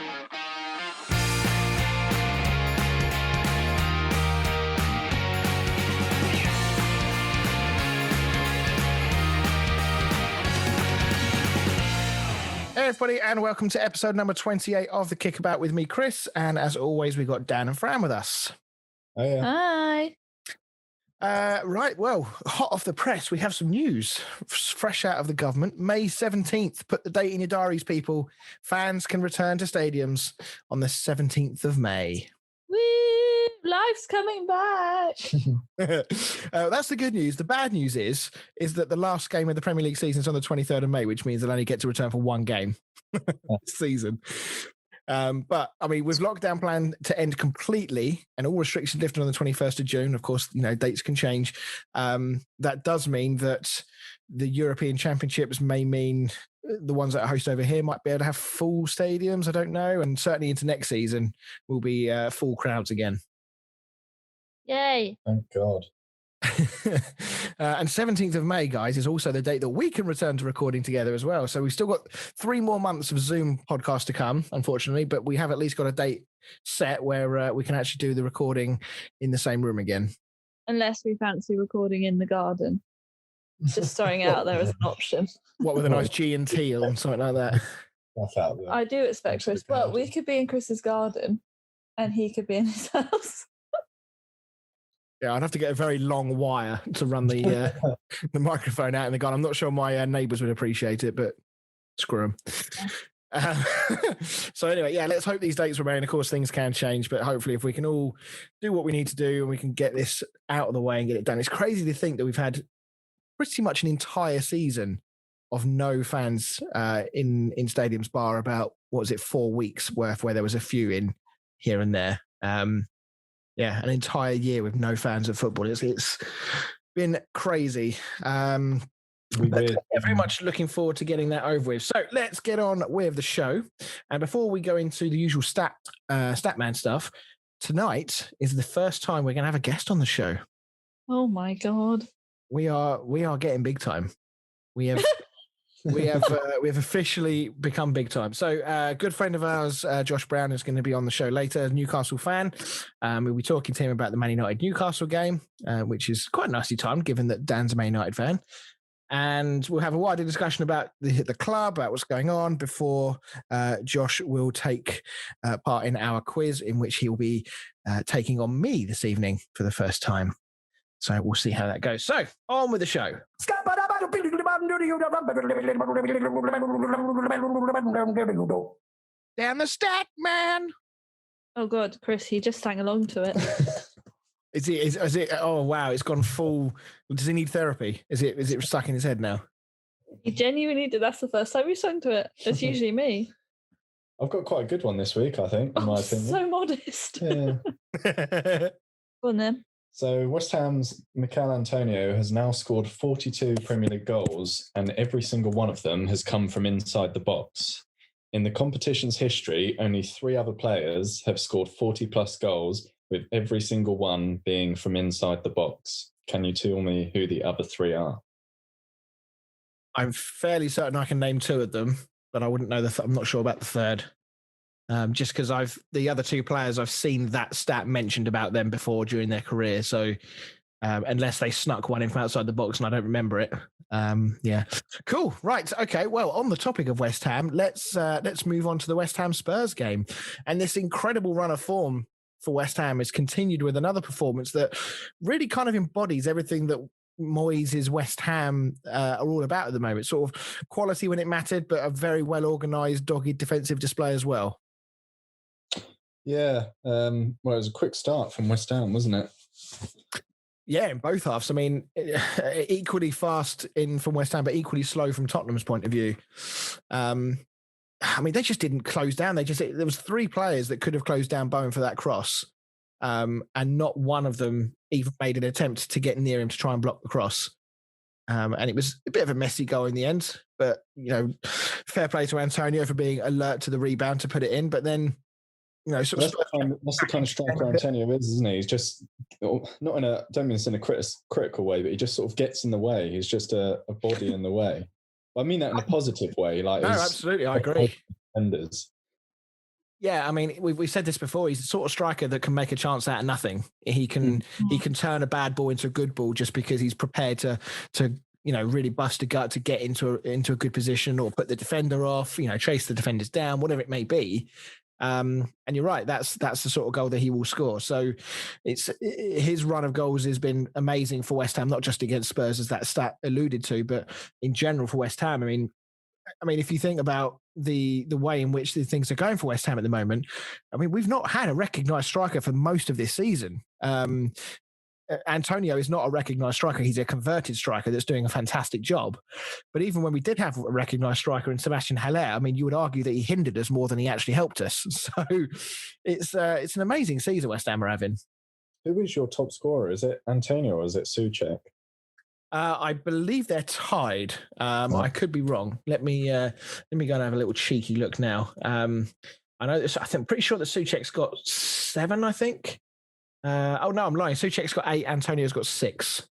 Hey everybody, and welcome to episode number 28 of The Kickabout with me, Chris. And as always, we've got Dan and Fran with us. Oh, yeah. Hi. Right, well, hot off the press, we have some news fresh out of the government. May 17th, put the date in your diaries, people. Fans can return to stadiums on the 17th of May. Woo! Life's coming back. That's the good news. The bad news is that the last game of the Premier League season is on the 23rd of May, which means they'll only get to return for one game this season. But I mean, with lockdown plan to end completely and all restrictions lifted on the 21st of June, of course, you know, dates can change. That does mean that the European Championships may mean the ones that are hosted over here might be able to have full stadiums. I don't know. And certainly into next season will be full crowds again. Yay. Thank God. And 17th of May, guys, is also the date that we can return to recording together as well. So we've still got 3 more months of Zoom podcast to come, unfortunately, but we have at least got a date set where we can actually do the recording in the same room again. Unless we fancy recording in the garden. Just throwing it out there as an option. What, with a nice G&T or something like that? I do expect Chris. Well, we could be in Chris's garden and he could be in his house. Yeah, I'd have to get a very long wire to run the microphone out in the garden. I'm not sure my neighbours would appreciate it, but screw them. So anyway, yeah, let's hope these dates remain. Of course, things can change, but hopefully if we can all do what we need to do and we can get this out of the way and get it done. It's crazy to think that we've had pretty much an entire season of no fans in stadiums, bar about, 4 weeks worth where there was a few in here and there. Yeah, an entire year with no fans of football. It's been crazy. But very much looking forward to getting that over with. So let's get on with the show. And before we go into the usual Statman stuff, tonight is the first time we're going to have a guest on the show. Oh my God. We are getting big time. We have officially become big time. So a good friend of ours, Josh Brown, is going to be on the show later, Newcastle fan. We'll be talking to him about the Man United Newcastle game, which is quite nicely timed given that Dan's a Man United fan. And we'll have a wider discussion about the club, about what's going on before Josh will take part in our quiz, in which he will be taking on me this evening for the first time. So we'll see how that goes. So on with the show. Down the stat, man. Oh God, Chris, he just sang along to it. Is it? Oh wow, it's gone full. Does he need therapy? Is it stuck in his head now? He genuinely did. That's the first time we sung to it. It's usually me. I've got quite a good one this week, I think, in my opinion. So modest. Yeah. Go on then. So West Ham's Mikel Antonio has now scored 42 Premier League goals, and every single one of them has come from inside the box. In the competition's history, only 3 other players have scored 40-plus goals, with every single one being from inside the box. Can you tell me who the other 3 are? I'm fairly certain I can name 2 of them, but I wouldn't know I'm not sure about the third. Just because the other 2 players, I've seen that stat mentioned about them before during their career. So unless they snuck one in from outside the box and I don't remember it. Yeah. Cool. Right. Okay. Well, on the topic of West Ham, let's move on to the West Ham Spurs game. And this incredible run of form for West Ham is continued with another performance that really kind of embodies everything that Moyes' West Ham are all about at the moment. Sort of quality when it mattered, but a very well-organised, dogged defensive display as well. Yeah, well, it was a quick start from West Ham, wasn't it? Yeah, in both halves. I mean, equally fast in from West Ham, but equally slow from Tottenham's point of view. I mean, they just didn't close down. There was 3 players that could have closed down Bowen for that cross, and not one of them even made an attempt to get near him to try and block the cross. And it was a bit of a messy goal in the end, but, you know, fair play to Antonio for being alert to the rebound to put it in. But then, you know, that's the kind of striker Antonio is, isn't he? He's just not in a, don't mean this in a critical way, but he just sort of gets in the way. He's just a body in the way. I mean that in a positive way. Like, no, absolutely, I agree. Defenders. Yeah, I mean, we've said this before. He's the sort of striker that can make a chance out of nothing. He can turn a bad ball into a good ball just because he's prepared to really bust a gut to get into a good position or put the defender off, chase the defenders down, whatever it may be. And you're right, that's the sort of goal that he will score. So it's his run of goals has been amazing for West Ham, not just against Spurs as that stat alluded to, but in general for West Ham. I mean, if you think about the way in which the things are going for West Ham at the moment, I mean, we've not had a recognised striker for most of this season. Antonio is not a recognised striker. He's a converted striker that's doing a fantastic job. But even when we did have a recognised striker in Sebastian Haller, I mean, you would argue that he hindered us more than he actually helped us. So it's an amazing season West Ham are having. Who is your top scorer? Is it Antonio or is it Souček? I believe they're tied. I could be wrong. Let me go and have a little cheeky look now. I know this. I'm pretty sure that Souček's got 7. I think. Oh no, I'm lying. Souček's got 8. Antonio's got 6.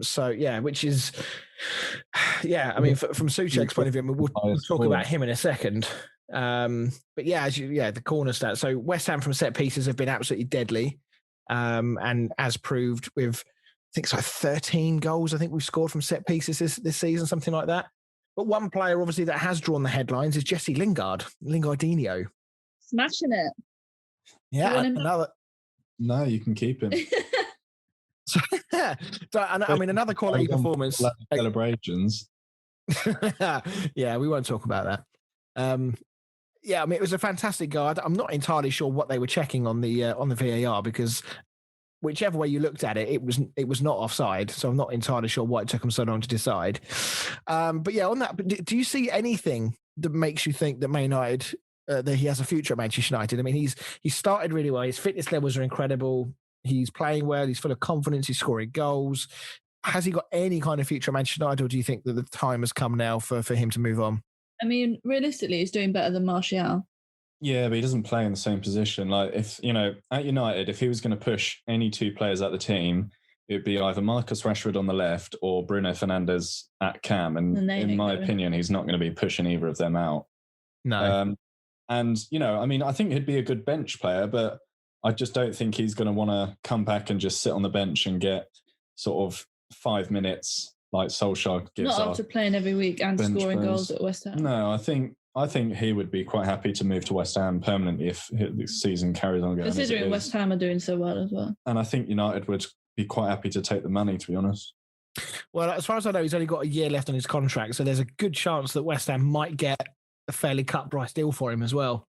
So yeah, which is I mean, from Souček's point of view, we'll talk about him in a second. But yeah, the corner stat. So West Ham from set pieces have been absolutely deadly, and as proved with. I think it's like 13 goals I think we've scored from set pieces this season, something like that. But one player, obviously, that has drawn the headlines is Jesse Lingardinho. Smashing it. Yeah, another... No, you can keep him. I mean, another quality performance. Celebrations. Yeah, we won't talk about that. I mean, it was a fantastic goal. I'm not entirely sure what they were checking on the VAR because... whichever way you looked at it, it was not offside. So I'm not entirely sure why it took them so long to decide. But yeah, on that, do you see anything that makes you think that Man United, that he has a future at Manchester United? I mean, he's started really well. His fitness levels are incredible. He's playing well. He's full of confidence. He's scoring goals. Has he got any kind of future at Manchester United, or do you think that the time has come now for him to move on? I mean, realistically, he's doing better than Martial. Yeah, but he doesn't play in the same position. Like if, at United, if he was going to push any 2 players at the team, it would be either Marcus Rashford on the left or Bruno Fernandes at cam. And in my opinion, he's not going to be pushing either of them out. No. I mean, I think he'd be a good bench player, but I just don't think he's going to want to come back and just sit on the bench and get sort of 5 minutes like Solskjaer gives. Not after playing every week and scoring goals at West Ham. No, I think he would be quite happy to move to West Ham permanently if the season carries on going. Considering West Ham are doing so well as well. And I think United would be quite happy to take the money, to be honest. Well, as far as I know, he's only got a year left on his contract, so there's a good chance that West Ham might get a fairly cut price deal for him as well.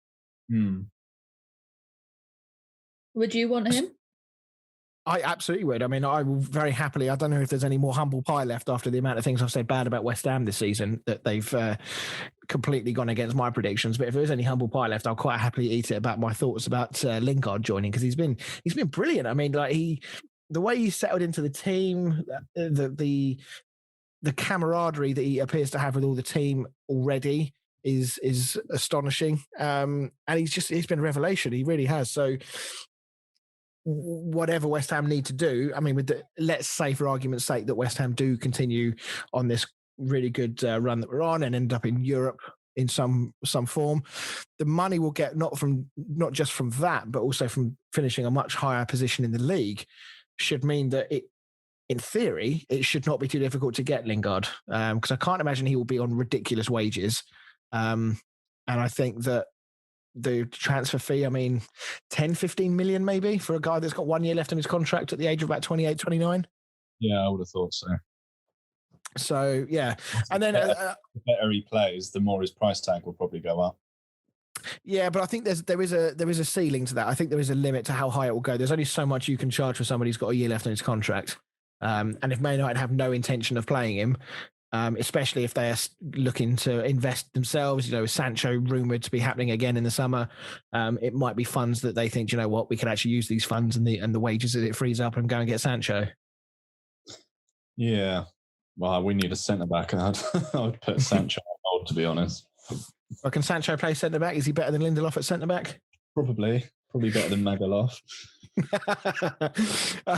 Would you want him? I absolutely would. I mean, I will very happily. I don't know if there's any more humble pie left after the amount of things I've said bad about West Ham this season that they've completely gone against my predictions. But if there is any humble pie left, I'll quite happily eat it about my thoughts about Lingard joining because he's been brilliant. I mean, like the way he settled into the team, the camaraderie that he appears to have with all the team already is astonishing. And he's been a revelation. He really has. So. Whatever West Ham need to do, I mean, let's say for argument's sake that West Ham do continue on this really good run that we're on and end up in Europe in some form, the money we'll get not just from that, but also from finishing a much higher position in the league should mean that in theory, it should not be too difficult to get Lingard because I can't imagine he will be on ridiculous wages. And I think that the transfer fee, I mean, 10, 15 million maybe for a guy that's got 1 year left on his contract at the age of about 28, 29. Yeah, I would have thought so. So, yeah. And then the better he plays, the more his price tag will probably go up. Yeah, but I think there is a ceiling to that. I think there is a limit to how high it will go. There's only so much you can charge for somebody who's got a year left on his contract. And if Man United have no intention of playing him, especially if they are looking to invest themselves, Sancho rumoured to be happening again in the summer. It might be funds that they think, we can actually use these funds and the wages that it frees up and go and get Sancho. Yeah. Well, we need a centre-back. I would put Sancho on hold, to be honest. Well, can Sancho play centre-back? Is he better than Lindelof at centre-back? Probably better than Magaloff.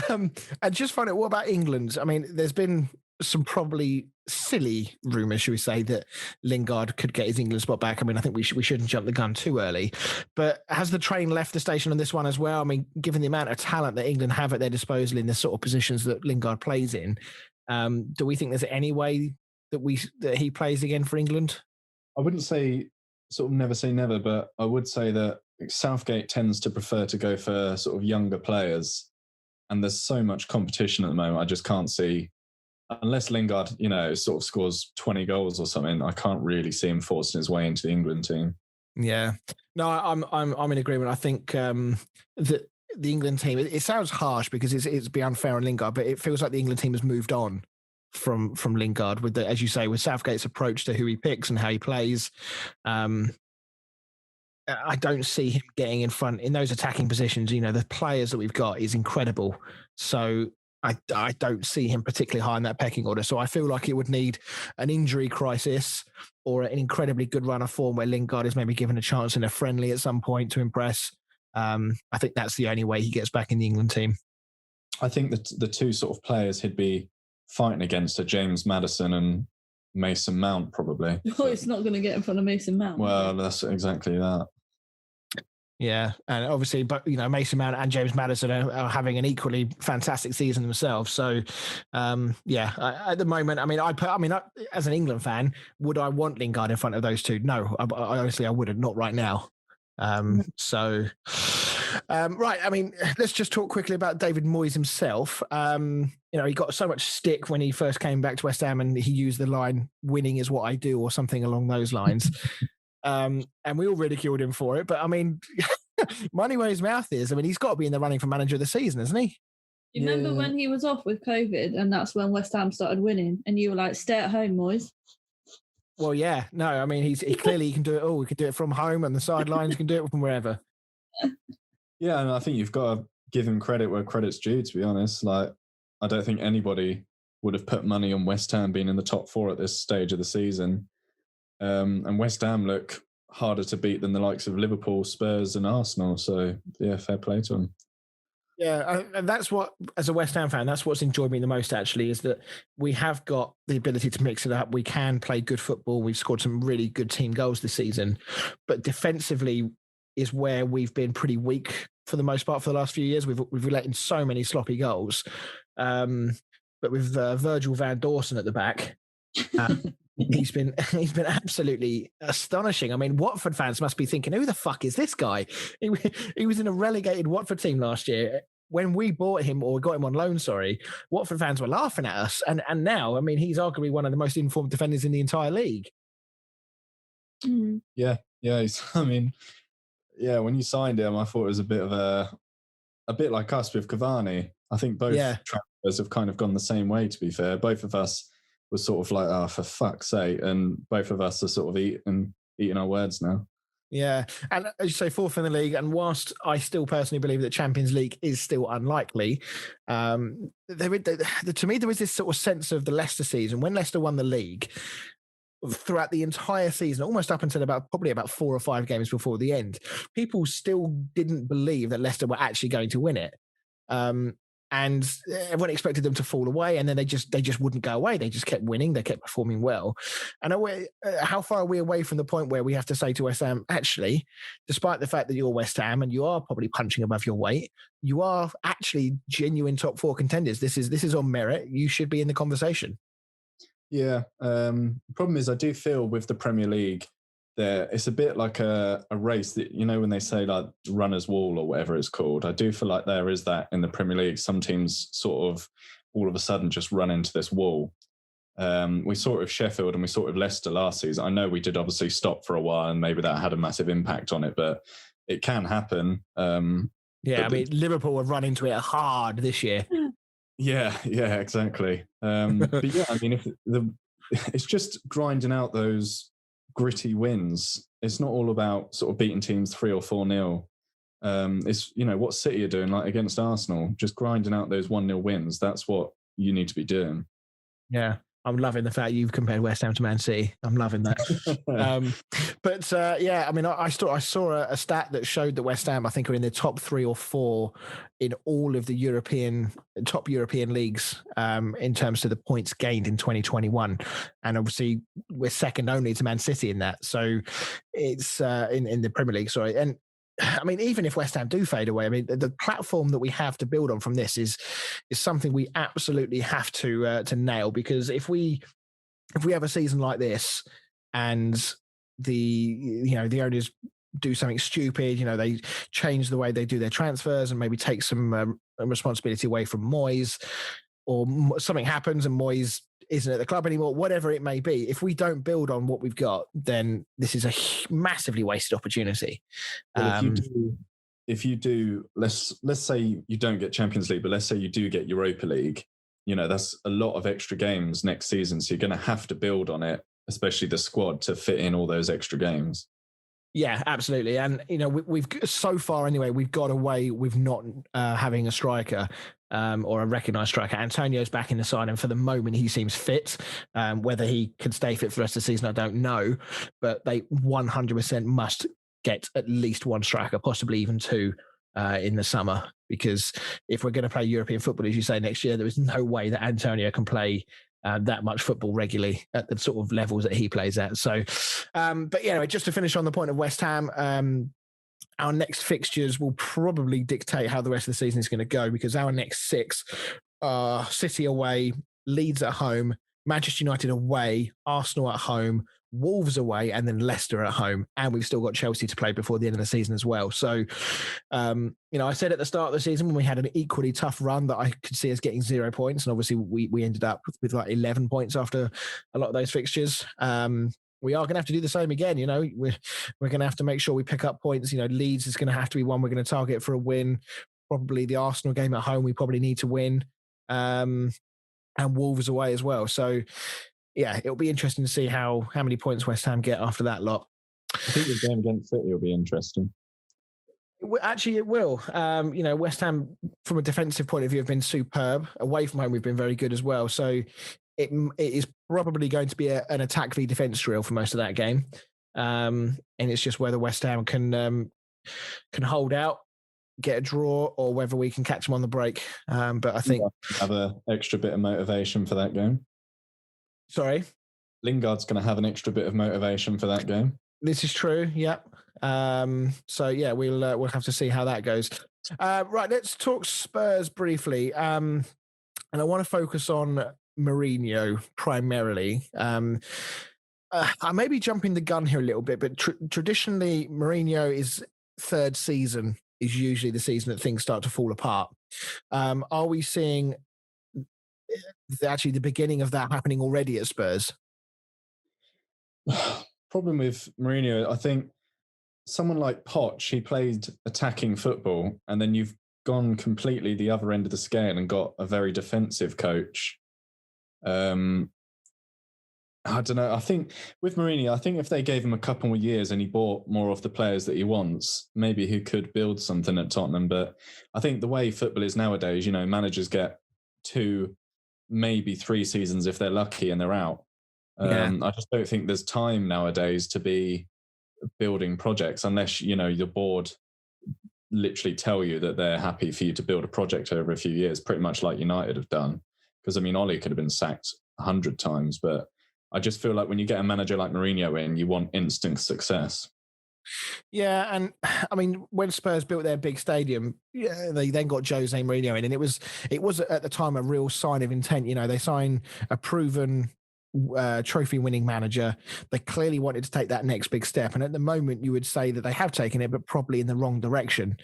And just find out, what about England? I mean, there's been some probably silly rumours, should we say, that Lingard could get his England spot back. I mean, I think we shouldn't jump the gun too early. But has the train left the station on this one as well? I mean, given the amount of talent that England have at their disposal in the sort of positions that Lingard plays in, do we think there's any way that he plays again for England? I wouldn't say sort of never say never, but I would say that Southgate tends to prefer to go for sort of younger players. And there's so much competition at the moment. I just can't see, unless Lingard, sort of scores 20 goals or something, I can't really see him forcing his way into the England team. Yeah, no, I'm in agreement. I think that the England team, it sounds harsh because it's be unfair on Lingard, but it feels like the England team has moved on from Lingard with as you say, with Southgate's approach to who he picks and how he plays. I don't see him getting in front in those attacking positions. The players that we've got is incredible. So I don't see him particularly high in that pecking order. So I feel like it would need an injury crisis or an incredibly good run of form where Lingard is maybe given a chance in a friendly at some point to impress. I think that's the only way he gets back in the England team. I think that the two sort of players he'd be fighting against are James Maddison and Mason Mount, probably. Oh, it's not going to get in front of Mason Mount. Well, that's exactly that. Yeah, and obviously, but Mason Mount and James Maddison are having an equally fantastic season themselves. So, at the moment, as an England fan, would I want Lingard in front of those two? No, I honestly, I wouldn't. Not right now. Right. I mean, let's just talk quickly about David Moyes himself. He got so much stick when he first came back to West Ham, and he used the line "winning is what I do" or something along those lines. And we all ridiculed him for it. But I mean, money where his mouth is. I mean, he's got to be in the running for manager of the season, hasn't he? You remember when he was off with COVID, and that's when West Ham started winning, and you were like, "Stay at home, Moyes." Well, yeah, no, I mean, he clearly can do it all. He can do it from home, and the sidelines. He can do it from wherever. Yeah, and I think you've got to give him credit where credit's due, to be honest. Like, I don't think anybody would have put money on West Ham being in the top four at this stage of the season. And West Ham look harder to beat than the likes of Liverpool, Spurs and Arsenal. So, yeah, fair play to them. Yeah, and that's what, as a West Ham fan, that's what's enjoyed me the most, actually, is that we have got the ability to mix it up. We can play good football. We've scored some really good team goals this season. But defensively is where we've been pretty weak for the most part for the last few years. We've let in so many sloppy goals. But with Virgil van Dawson at the back, he's been absolutely astonishing. I mean, Watford fans must be thinking, who the fuck is this guy? He was in a relegated Watford team last year. When we bought him, or got him on loan, Watford fans were laughing at us. And now, I mean, he's arguably one of the most informed defenders in the entire league. Mm. Yeah. When you signed him, I thought it was a bit like us with Cavani. I think both transfers have kind of gone the same way, to be fair. Both of us were sort of like, oh, for fuck's sake. And both of us are sort of eating our words now. Yeah. And as you say, fourth in the league. And whilst I still personally believe that Champions League is still unlikely, to me, there was this sort of sense of the Leicester season. When Leicester won the league, throughout the entire season, almost up until probably about 4 or 5 games before the end, people still didn't believe that Leicester were actually going to win it. And everyone expected them to fall away, and then they just wouldn't go away. They just kept winning. They kept performing well. And how far are we away from the point where we have to say to West Ham, actually, despite the fact that you're West Ham and you are probably punching above your weight, you are actually genuine top 4 contenders. This is on merit. You should be in the conversation. Yeah. The problem is, I do feel with the Premier League, it's a bit like a race that, when they say like runner's wall or whatever it's called. I do feel like there is that in the Premier League. Some teams sort of all of a sudden just run into this wall. We saw it with Sheffield and we saw it with Leicester last season. I know we did obviously stop for a while and maybe that had a massive impact on it, but it can happen. Liverpool have run into it hard this year. Yeah, exactly. But yeah, I mean, it's just grinding out those gritty wins. It's not all about sort of beating teams 3 or 4-0. It's, what City are doing, like against Arsenal, just grinding out those 1-0 wins. That's what you need to be doing. Yeah. I'm loving the fact you've compared West Ham to Man City. I'm loving that. Yeah, I mean, I saw a stat that showed that West Ham, I think, are in the top 3 or 4 in all of the top European leagues in terms of the points gained in 2021. And obviously, we're second only to Man City in that. So it's in the Premier League, sorry. And I mean, even if West Ham do fade away, I mean, the platform that we have to build on from this is something we absolutely have to nail, because if we have a season like this and the owners do something stupid, they change the way they do their transfers and maybe take some responsibility away from Moyes, or something happens and Moyes isn't at the club anymore, whatever it may be, if we don't build on what we've got, then this is a massively wasted opportunity. Well, if you do, let's say you don't get Champions League, but let's say you do get Europa League, that's a lot of extra games next season. So you're going to have to build on it, especially the squad, to fit in all those extra games. Yeah, absolutely. And, we've so far anyway, we've got away with not having a striker or a recognised striker. Antonio's back in the side, and for the moment he seems fit. Whether he can stay fit for the rest of the season, I don't know. But they 100% must get at least one striker, possibly even 2 in the summer. Because if we're going to play European football, as you say, next year, there is no way that Antonio can play that much football regularly at the sort of levels that he plays at. So, but yeah, just to finish on the point of West Ham, our next fixtures will probably dictate how the rest of the season is going to go, because our next 6 are City away, Leeds at home, Manchester United away, Arsenal at home, Wolves away, and then Leicester at home. And we've still got Chelsea to play before the end of the season as well. So, I said at the start of the season when we had an equally tough run that I could see us getting 0 points. And obviously we ended up with like 11 points after a lot of those fixtures. We are going to have to do the same again. We're going to have to make sure we pick up points. Leeds is going to have to be one we're going to target for a win. Probably the Arsenal game at home, we probably need to win. And Wolves away as well. So, yeah, it'll be interesting to see how many points West Ham get after that lot. I think the game against City will be interesting. Actually, it will. West Ham, from a defensive point of view, have been superb. Away from home, we've been very good as well. So it is probably going to be an attack v defence drill for most of that game. And it's just whether West Ham can hold out, get a draw, or whether we can catch them on the break. But I think have an extra bit of motivation for that game. Sorry? Lingard's going to have an extra bit of motivation for that game. This is true, yeah. So, yeah, we'll have to see how that goes. Right, let's talk Spurs briefly. And I want to focus on Mourinho primarily. I may be jumping the gun here a little bit, but traditionally, Mourinho's third season is usually the season that things start to fall apart. Are we seeing actually the beginning of that happening already at Spurs? Problem with Mourinho, I think someone like Poch, he played attacking football, and then you've gone completely the other end of the scale and got a very defensive coach. I don't know. I think with Mourinho, I think if they gave him a couple more years and he bought more of the players that he wants, maybe he could build something at Tottenham. But I think the way football is nowadays, managers get 2, maybe 3 seasons if they're lucky and they're out. I just don't think there's time nowadays to be building projects unless, your board literally tell you that they're happy for you to build a project over a few years, pretty much like United have done. Because, Ollie could have been sacked 100 times, but I just feel like when you get a manager like Mourinho in, you want instant success. Yeah, and when Spurs built their big stadium, they then got Jose Mourinho in, and it was at the time a real sign of intent. They signed a proven trophy-winning manager. They clearly wanted to take that next big step, and at the moment, you would say that they have taken it, but probably in the wrong direction.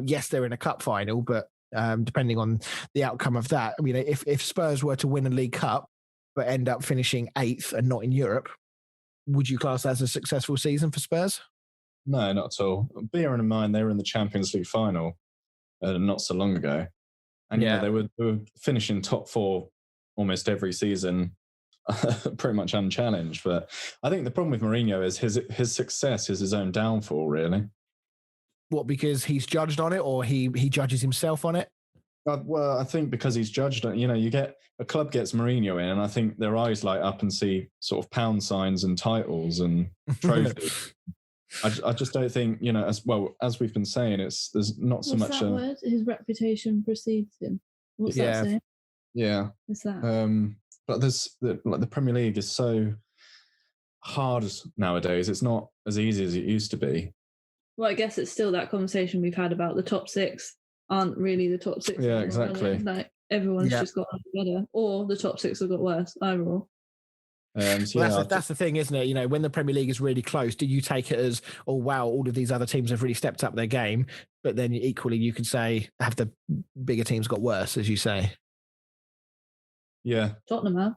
Yes, they're in a cup final, but depending on the outcome of that, if Spurs were to win a League Cup but end up finishing 8th and not in Europe, would you class that as a successful season for Spurs? No, not at all. Bearing in mind they were in the Champions League final not so long ago, and they were finishing top 4 almost every season, pretty much unchallenged. But I think the problem with Mourinho is his success is his own downfall, really. What, because he's judged on it, or he judges himself on it? Well, I think because he's judged, you get a club gets Mourinho in, and I think their eyes light up and see sort of pound signs and titles and trophies. I just don't think, as we've been saying, there's not so much. What's that word? His reputation precedes him. What's that saying? Yeah. What's that? But the Premier League is so hard nowadays. It's not as easy as it used to be. Well, I guess it's still that conversation we've had about the top six aren't really the top six. Yeah, exactly. Like everyone's just got better, or the top six have got worse. Either or. That's the thing, isn't it? When the Premier League is really close, do you take it as, oh wow, all of these other teams have really stepped up their game, but then equally you could say, have the bigger teams got worse, as you say? Yeah, Tottenham have.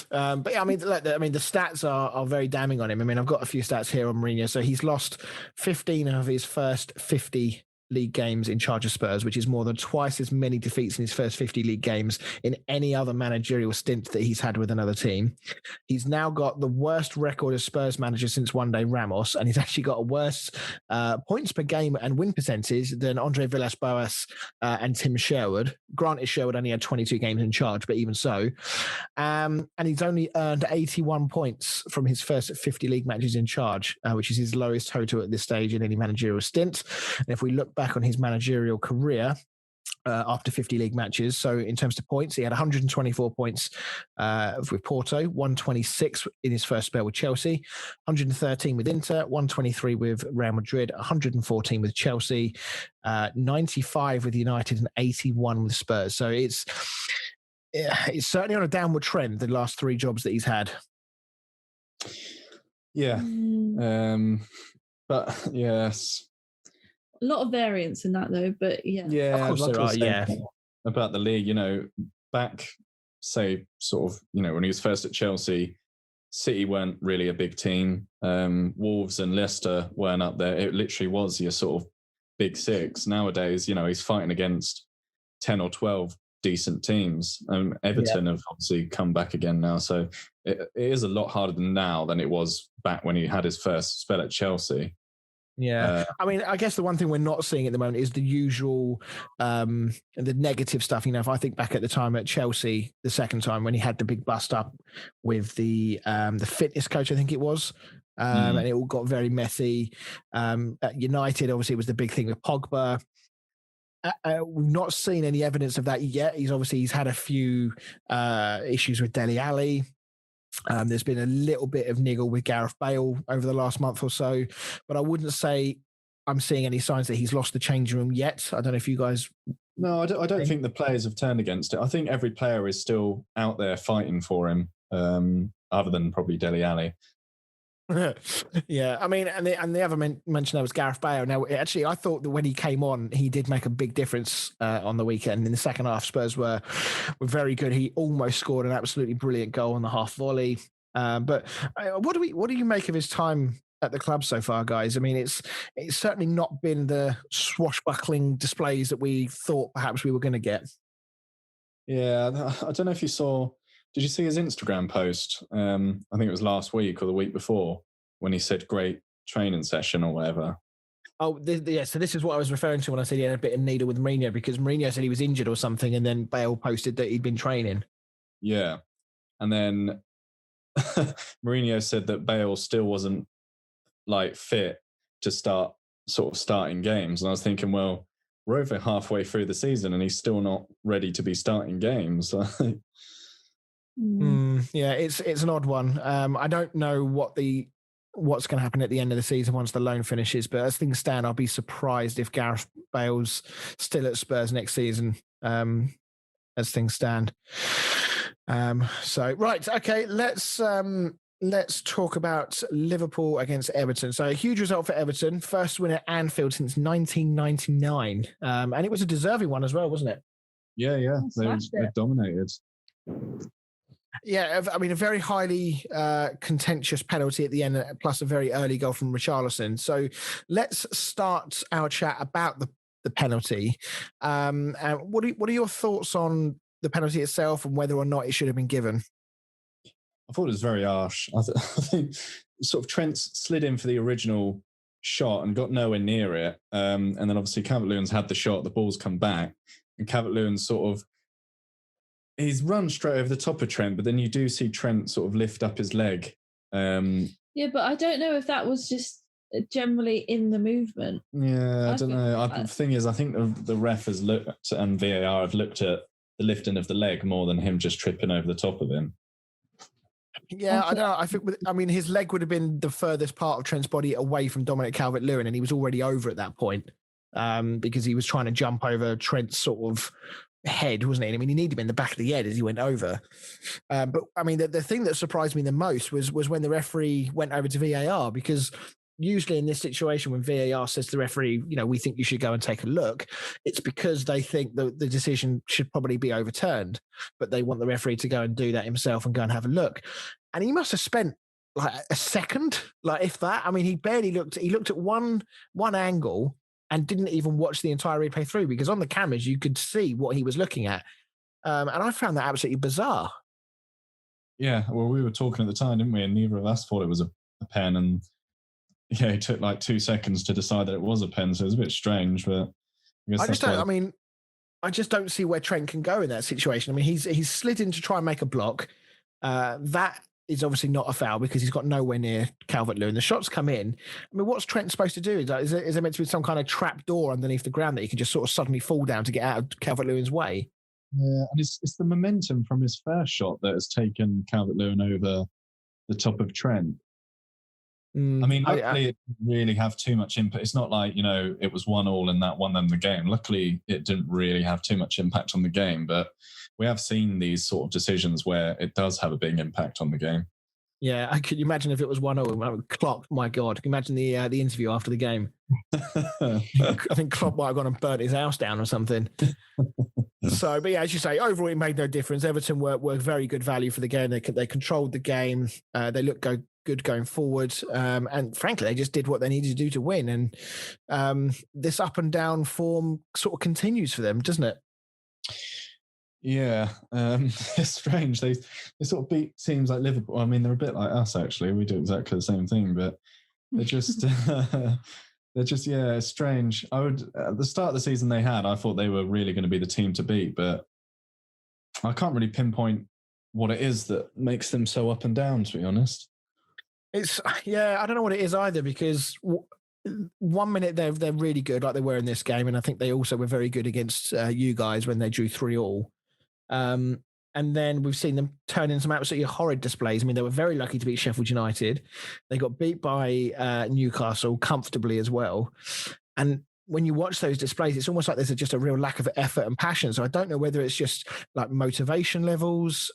But yeah, the stats are very damning on him. I've got a few stats here on Mourinho. So he's lost 15 of his first 50 league games in charge of Spurs, which is more than twice as many defeats in his first 50 league games in any other managerial stint that he's had with another team. He's now got the worst record as Spurs manager since one day Ramos, and he's actually got a worse points per game and win percentage than Andre Villas-Boas and Tim Sherwood. Granted, Sherwood only had 22 games in charge, but even so. And he's only earned 81 points from his first 50 league matches in charge, which is his lowest total at this stage in any managerial stint. And if we look back on his managerial career after 50 league matches, so in terms of points, he had 124 points with Porto, 126 in his first spell with Chelsea, 113 with Inter, 123 with Real Madrid, 114 with Chelsea, 95 with United, and 81 with Spurs. So it's certainly on a downward trend, the last three jobs that he's had. Yeah. But yes. A lot of variance in that, though. But yeah, of course there are. Yeah, about the league, back, say, sort of, when he was first at Chelsea, City weren't really a big team. Wolves and Leicester weren't up there. It literally was your sort of big six. Nowadays, he's fighting against 10 or 12 decent teams. Everton have obviously come back again now, so it is a lot harder now than it was back when he had his first spell at Chelsea. Yeah. I guess the one thing we're not seeing at the moment is the usual, the negative stuff. If I think back at the time at Chelsea, the second time when he had the big bust up with the fitness coach, I think it was, and it all got very messy. At United, obviously, it was the big thing with Pogba. We've not seen any evidence of that yet. He's had a few issues with Dele Alli. There's been a little bit of niggle with Gareth Bale over the last month or so, but I wouldn't say I'm seeing any signs that he's lost the changing room yet. I don't know if you guys... No, I don't think the players have turned against it. I think every player is still out there fighting for him, other than probably Dele Alli. Yeah, and the other mention there was Gareth Bale. Now, actually, I thought that when he came on, he did make a big difference on the weekend. In the second half, Spurs were very good. He almost scored an absolutely brilliant goal on the half volley. But what do you make of his time at the club so far, guys? It's certainly not been the swashbuckling displays that we thought perhaps we were going to get. Yeah, I don't know if you saw. Did you see his Instagram post? I think it was last week or the week before when he said great training session or whatever. Oh, so this is what I was referring to when I said he had a bit of needle with Mourinho, because Mourinho said he was injured or something, and then Bale posted that he'd been training. Yeah. And then Mourinho said that Bale still wasn't fit to start starting games. And I was thinking, well, we're over halfway through the season and he's still not ready to be starting games. Yeah, it's an odd one. I don't know what's going to happen at the end of the season once the loan finishes, but as things stand, I'll be surprised if Gareth Bale's still at Spurs next season. As things stand. So right, okay, let's talk about Liverpool against Everton. So a huge result for Everton, first win at Anfield since 1999, and it was a deserving one as well, wasn't it? Yeah, they dominated. Yeah, a very highly contentious penalty at the end, plus a very early goal from Richarlison. So let's start our chat about the penalty. And what are your thoughts on the penalty itself and whether or not it should have been given? I thought it was very harsh. I think sort of Trent slid in for the original shot and got nowhere near it. And then obviously Calvert-Lewin's had the shot, the ball's come back, and Calvert-Lewin's he's run straight over the top of Trent, but then you do see Trent sort of lift up his leg. Yeah, but I don't know if that was just generally in the movement. Yeah, I don't know. The thing is, I think the ref has looked and VAR have looked at the lifting of the leg more than him just tripping over the top of him. Yeah, I don't know. I mean, his leg would have been the furthest part of Trent's body away from Dominic Calvert-Lewin, and he was already over at that point because he was trying to jump over Trent's sort of head, wasn't he? I mean, he needed him in the back of the head as he went over. But I mean, the thing that surprised me the most was when the referee went over to VAR, because usually in this situation when VAR says to the referee, we think you should go and take a look, it's because they think the decision should probably be overturned, but they want the referee to go and do that himself and go and have a look. And he must have spent like a second, like if that. I mean, he barely looked. He looked at one angle and didn't even watch the entire replay through, because on the cameras you could see what he was looking at. And I found that absolutely bizarre. Yeah, well, we were talking at the time, didn't we? And neither of us thought it was a pen. And yeah, it took like 2 seconds to decide that it was a pen. So it was a bit strange, but I just don't see where Trent can go in that situation. I mean, he's slid in to try and make a block. That is obviously not a foul because he's got nowhere near Calvert-Lewin. The shots come in. I mean, what's Trent supposed to do? Is there meant to be some kind of trap door underneath the ground that he can just sort of suddenly fall down to get out of Calvert-Lewin's way? Yeah, and it's the momentum from his first shot that has taken Calvert-Lewin over the top of Trent. I mean, luckily it didn't really have too much impact. It's not like, it was 1-1 and that won them the game. Luckily, it didn't really have too much impact on the game, but we have seen these sort of decisions where it does have a big impact on the game. Yeah, I could imagine if it was 1-0. Klopp, my God, can you imagine the interview after the game? I think Klopp might have gone and burnt his house down or something. So, but yeah, as you say, overall it made no difference. Everton were very good value for the game. They controlled the game. They looked good going forward. And frankly, they just did what they needed to do to win. And this up and down form sort of continues for them, doesn't it? Yeah, it's strange. They sort of beat teams like Liverpool. I mean, they're a bit like us, actually. We do exactly the same thing, but they're just, it's strange. At the start of the season I thought they were really going to be the team to beat, but I can't really pinpoint what it is that makes them so up and down, to be honest. I don't know what it is either, because 1 minute they're really good like they were in this game, and I think they also were very good against you guys when they drew 3-3. And then we've seen them turn in some absolutely horrid displays. I mean, they were very lucky to beat Sheffield United. They got beat by Newcastle comfortably as well. And when you watch those displays, it's almost like there's just a real lack of effort and passion. So I don't know whether it's just like motivation levels,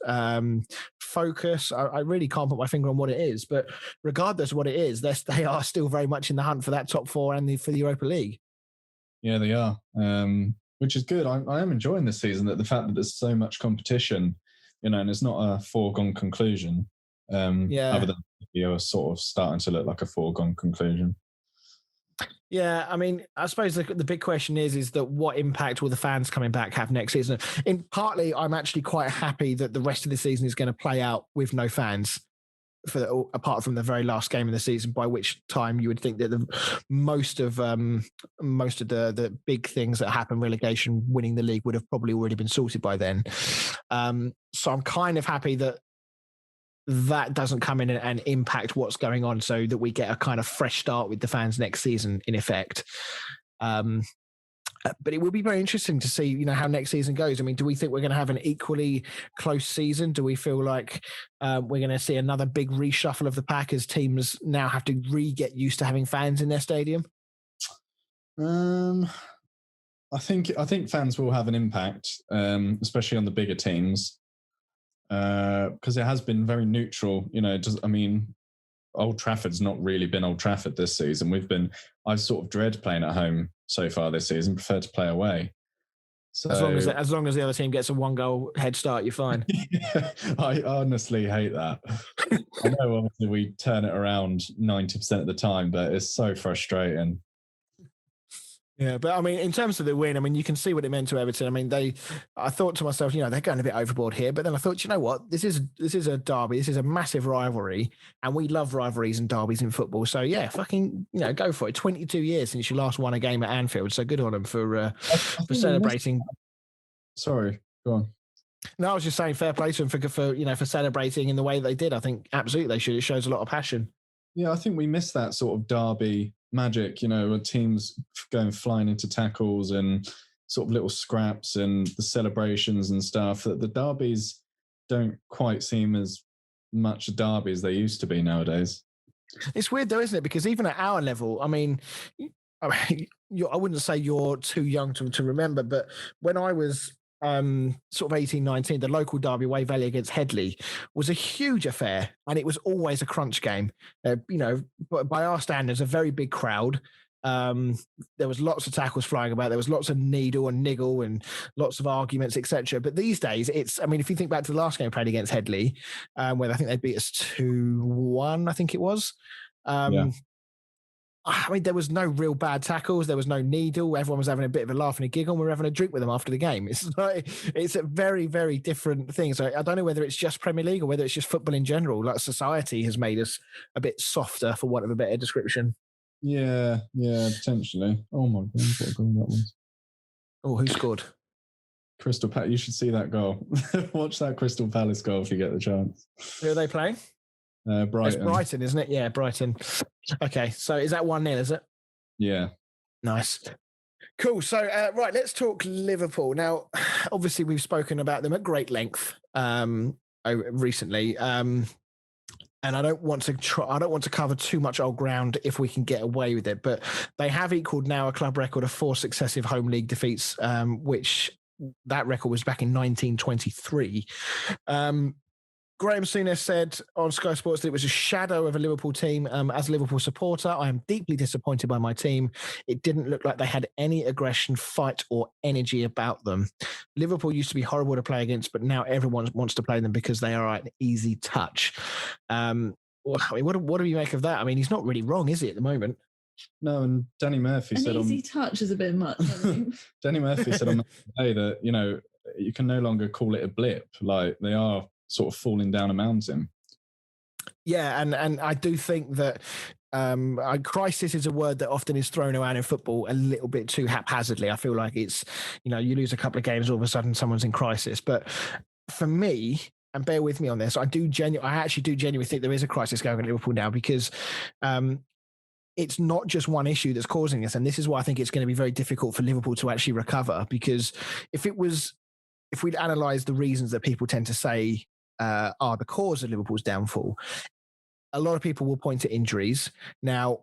focus. I really can't put my finger on what it is. But regardless of what it is, they are still very much in the hunt for that top four and for the Europa League. Yeah, they are, which is good. I am enjoying this season, that the fact that there's so much competition, and it's not a foregone conclusion. Other than you're sort of starting to look like a foregone conclusion. Yeah, I mean, I suppose the big question is that what impact will the fans coming back have next season? Partly, I'm actually quite happy that the rest of the season is going to play out with no fans, apart from the very last game of the season, by which time you would think that most of the big things that happen, relegation, winning the league, would have probably already been sorted by then. So I'm kind of happy that doesn't come in and impact what's going on, so that we get a kind of fresh start with the fans next season, in effect. But it will be very interesting to see, how next season goes. I mean, do we think we're going to have an equally close season? Do we feel like we're going to see another big reshuffle of the pack as teams now have to get used to having fans in their stadium? I think fans will have an impact, especially on the bigger teams. Because it has been very neutral, Old Trafford's not really been Old Trafford this season. I sort of dread playing at home so far this season, prefer to play away. So as long as the other team gets a 1-goal head start, you're fine. I honestly hate that. I know obviously we turn it around 90% of the time, but it's so frustrating. Yeah, but I mean, in terms of the win, I mean, you can see what it meant to Everton. I mean, I thought to myself, they're going a bit overboard here. But then I thought, you know what? This is a derby. This is a massive rivalry. And we love rivalries and derbies in football. So, yeah, fucking, go for it. 22 years since you last won a game at Anfield. So good on them for celebrating. Sorry, go on. No, I was just saying fair play to them for celebrating in the way they did. I think absolutely they should. It shows a lot of passion. Yeah, I think we missed that sort of derby magic, with teams going flying into tackles and sort of little scraps and the celebrations and stuff. That the derbies don't quite seem as much a derby as they used to be nowadays. It's weird though, isn't it? Because even at our level, I mean, I wouldn't say you're too young to remember, but when I was sort of 18, 19, the local derby Way Valley against Headley was a huge affair, and it was always a crunch game. By our standards, a very big crowd. There was lots of tackles flying about. There was lots of needle and niggle and lots of arguments, etc. But these days, if you think back to the last game we played against Headley, where I think they beat us 2-1, I think it was. Yeah. I mean, there was no real bad tackles. There was no needle. Everyone was having a bit of a laugh and a giggle. And we were having a drink with them after the game. It's a very, very different thing. So I don't know whether it's just Premier League or whether it's just football in general. Like society has made us a bit softer, for want of a better description. Yeah, potentially. Oh my God, what a goal that was. Oh, who scored? Crystal Palace. You should see that goal. Watch that Crystal Palace goal if you get the chance. Who are they playing? Brighton. It's Brighton, isn't it? Yeah, Brighton. Okay, so is that 1-0, is it? Yeah. Nice. Cool. So, right, let's talk Liverpool. Now, obviously, we've spoken about them at great length recently. And I don't want to cover too much old ground if we can get away with it. But they have equaled now a club record of 4 successive home league defeats, which that record was back in 1923. Graham Souness said on Sky Sports that it was a shadow of a Liverpool team. As a Liverpool supporter, I am deeply disappointed by my team. It didn't look like they had any aggression, fight, or energy about them. Liverpool used to be horrible to play against, but now everyone wants to play them because they are an easy touch. What do you make of that? I mean, he's not really wrong, is he, at the moment? No, and Danny Murphy said easy touch is a bit much. Danny Murphy said on the day that, you can no longer call it a blip. Like, they are sort of falling down a mountain. Yeah, and I do think that crisis is a word that often is thrown around in football a little bit too haphazardly. I feel like it's, you lose a couple of games, all of a sudden someone's in crisis. But for me, and bear with me on this, I actually do genuinely think there is a crisis going on at Liverpool now, because it's not just one issue that's causing this. And this is why I think it's going to be very difficult for Liverpool to actually recover, because if we'd analyse the reasons that people tend to say are the cause of Liverpool's downfall, a lot of people will point to injuries. Now,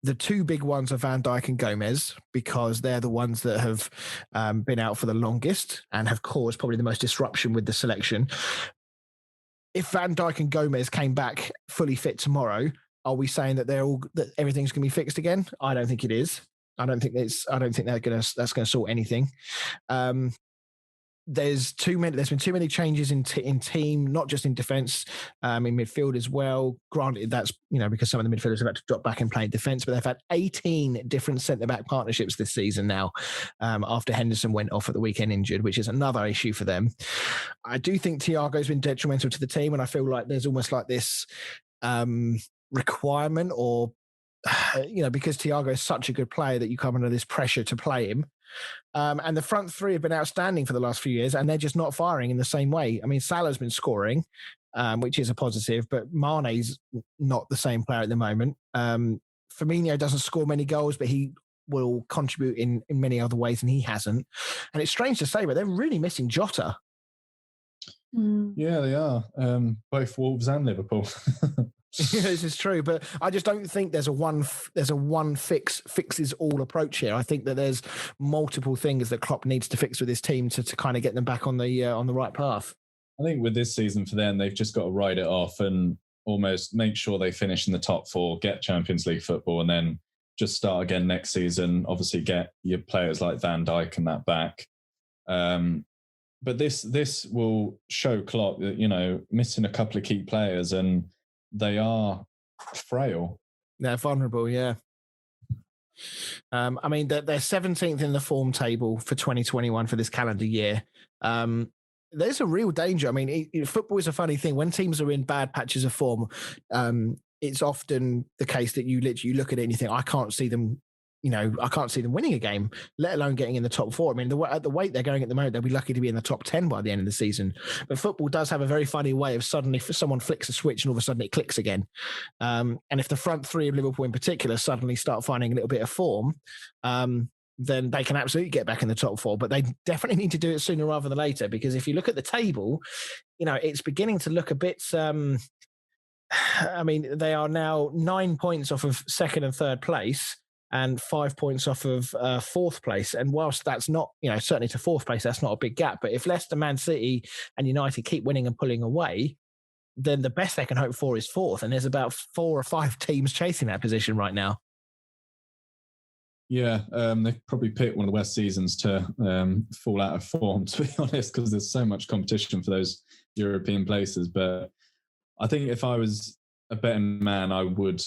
the 2 big ones are Van Dijk and Gomez, because they're the ones that have been out for the longest and have caused probably the most disruption with the selection. If Van Dijk and Gomez came back fully fit tomorrow, are we saying that that everything's going to be fixed again? I don't think it is. I don't think that's going to sort anything. There's been too many changes in team, not just in defence, in midfield as well. Granted, that's because some of the midfielders have had to drop back and play in defence, but they've had 18 different centre-back partnerships this season now, after Henderson went off at the weekend injured, which is another issue for them. I do think Thiago's been detrimental to the team, and I feel like there's almost like this requirement, or because Thiago is such a good player, that you come under this pressure to play him. And the front 3 have been outstanding for the last few years, and they're just not firing in the same way. I mean, Salah's been scoring, which is a positive, but Mane's not the same player at the moment. Firmino doesn't score many goals, but he will contribute in many other ways, and he hasn't. And it's strange to say, but they're really missing Jota. Yeah, they are. Both Wolves and Liverpool. This is true, but I just don't think there's a one fixes all approach here. I think that there's multiple things that Klopp needs to fix with his team to kind of get them back on the right path. I think with this season for them, they've just got to ride it off and almost make sure they finish in the top 4, get Champions League football, and then just start again next season. Obviously, get your players like Van Dijk and that back. But this will show Klopp that missing a couple of key players, and they are frail. They're vulnerable, yeah. I mean, they're 17th in the form table for 2021 for this calendar year. There's a real danger. I mean, football is a funny thing. When teams are in bad patches of form, it's often the case that you look at it and you think, I can't see them. I can't see them winning a game, let alone getting in the top 4. I mean, at the weight they're going at the moment, they'll be lucky to be in the top 10 by the end of the season. But football does have a very funny way of suddenly, if someone flicks a switch and all of a sudden it clicks again. And if the front 3 of Liverpool in particular suddenly start finding a little bit of form, then they can absolutely get back in the top 4. But they definitely need to do it sooner rather than later, because if you look at the table, it's beginning to look a bit... I mean, they are now 9 points off of second and third place, and 5 points off of fourth place. And whilst that's not, certainly to fourth place, that's not a big gap. But if Leicester, Man City and United keep winning and pulling away, then the best they can hope for is fourth. And there's about 4 or 5 teams chasing that position right now. Yeah, they've probably picked one of the worst seasons to fall out of form, to be honest, because there's so much competition for those European places. But I think if I was a betting man, I would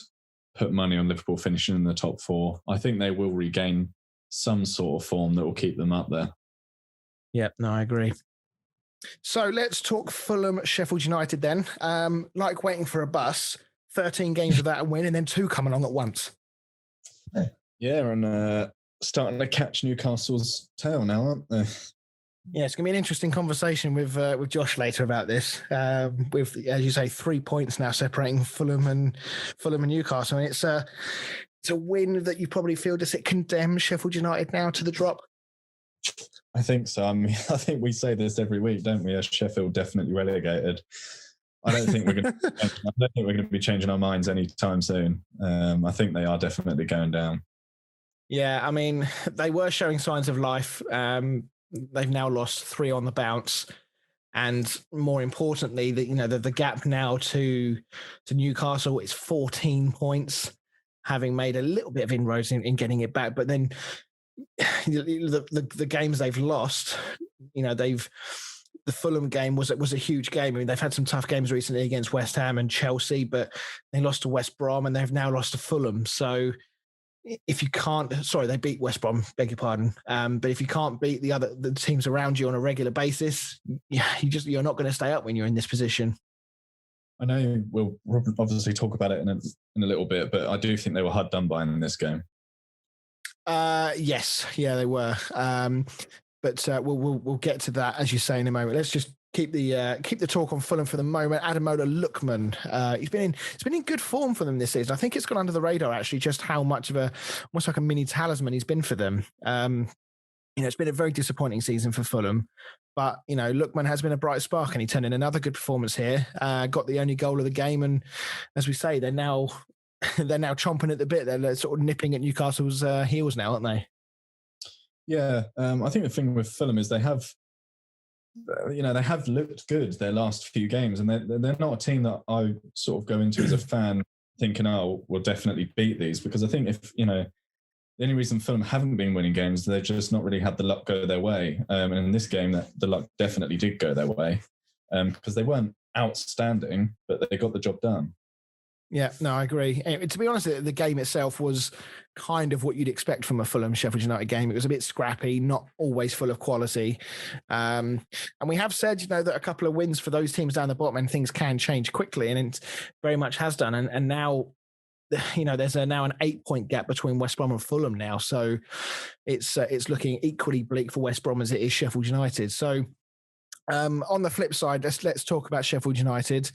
put money on Liverpool finishing in the top 4. I think they will regain some sort of form that will keep them up there. Yeah, no, I agree. So let's talk Fulham, Sheffield United then. Like waiting for a bus, 13 games without a win and then 2 come along at once. Yeah, and starting to catch Newcastle's tail now, aren't they? Yeah, it's going to be an interesting conversation with Josh later about this. With, as you say, 3 points now separating Fulham and Newcastle. I mean, it's a win that you probably feel, does it condemn Sheffield United now to the drop? I think so. I mean, I think we say this every week, don't we? As Sheffield definitely relegated. I don't think we're going to be changing our minds anytime soon. I think they are definitely going down. Yeah, I mean, they were showing signs of life. They've now lost 3 on the bounce, and more importantly, the gap now to Newcastle is 14 points, having made a little bit of inroads in getting it back. But then the games they've lost, the Fulham game was a huge game. I mean, they've had some tough games recently against West Ham and Chelsea, but they lost to West Brom and they've now lost to Fulham. So if you can't, they beat West Brom, beg your pardon. But if you can't beat the teams around you on a regular basis, you're not going to stay up when you're in this position. I know we'll obviously talk about it in a little bit, but I do think they were hard done by in this game. Yes, yeah, they were. But we'll get to that, as you say, in a moment. Let's just keep the talk on Fulham for the moment. Ademola Lookman, he's been in good form for them this season. I think it's gone under the radar actually, just how much of almost like a mini talisman he's been for them. It's been a very disappointing season for Fulham, but Lookman has been a bright spark, and he turned in another good performance here. Got the only goal of the game, and as we say, they're now chomping at the bit. They're sort of nipping at Newcastle's heels now, aren't they? Yeah, I think the thing with Fulham is they have looked good their last few games, and they're not a team that I sort of go into as a fan thinking, oh, we'll definitely beat these, because I think if, the only reason Fulham haven't been winning games, they've just not really had the luck go their way. And in this game, the luck definitely did go their way, because they weren't outstanding, but they got the job done. Yeah, no, I agree. To be honest, the game itself was kind of what you'd expect from a Fulham Sheffield United game. It was a bit scrappy, not always full of quality. And we have said, that a couple of wins for those teams down the bottom and things can change quickly, and it very much has done. And now, there's now an 8-point gap between West Brom and Fulham now. So it's looking equally bleak for West Brom as it is Sheffield United. So on the flip side, let's talk about Sheffield United.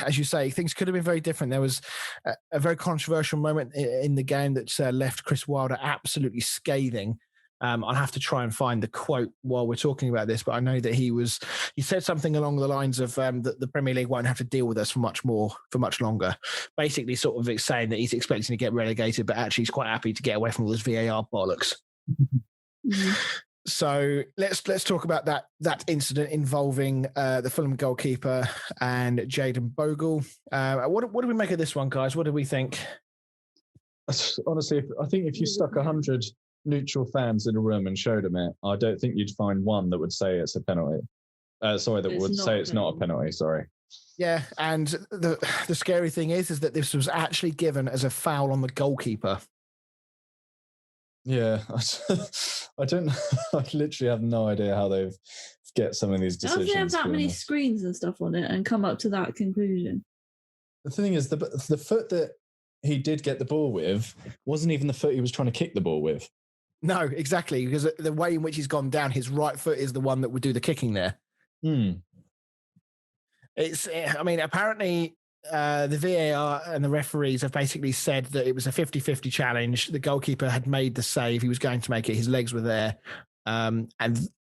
As you say, things could have been very different. There was a very controversial moment in the game that left Chris Wilder absolutely scathing. I'll have to try and find the quote while we're talking about this, but I know that he said something along the lines of that the Premier League won't have to deal with us for much longer. Basically sort of saying that he's expecting to get relegated, but actually he's quite happy to get away from all this VAR bollocks. Mm-hmm. So let's talk about that incident involving the Fulham goalkeeper and Jayden Bogle. What do we make of this one, guys? What do we think? Honestly, I think if you stuck 100 neutral fans in a room and showed them it, I don't think you'd find one that would say it's a penalty. Would say it's not a penalty. Sorry. Yeah, and the scary thing is that this was actually given as a foul on the goalkeeper. Yeah, I don't. I literally have no idea how they get some of these decisions. How do they have that many screens and stuff on it and come up to that conclusion? The thing is, the foot that he did get the ball with wasn't even the foot he was trying to kick the ball with. No, exactly, because the way in which he's gone down, his right foot is the one that would do the kicking there. I mean, apparently the VAR and the referees have basically said that it was a 50-50 challenge. The goalkeeper had made the save. He was going to make it. His legs were there. And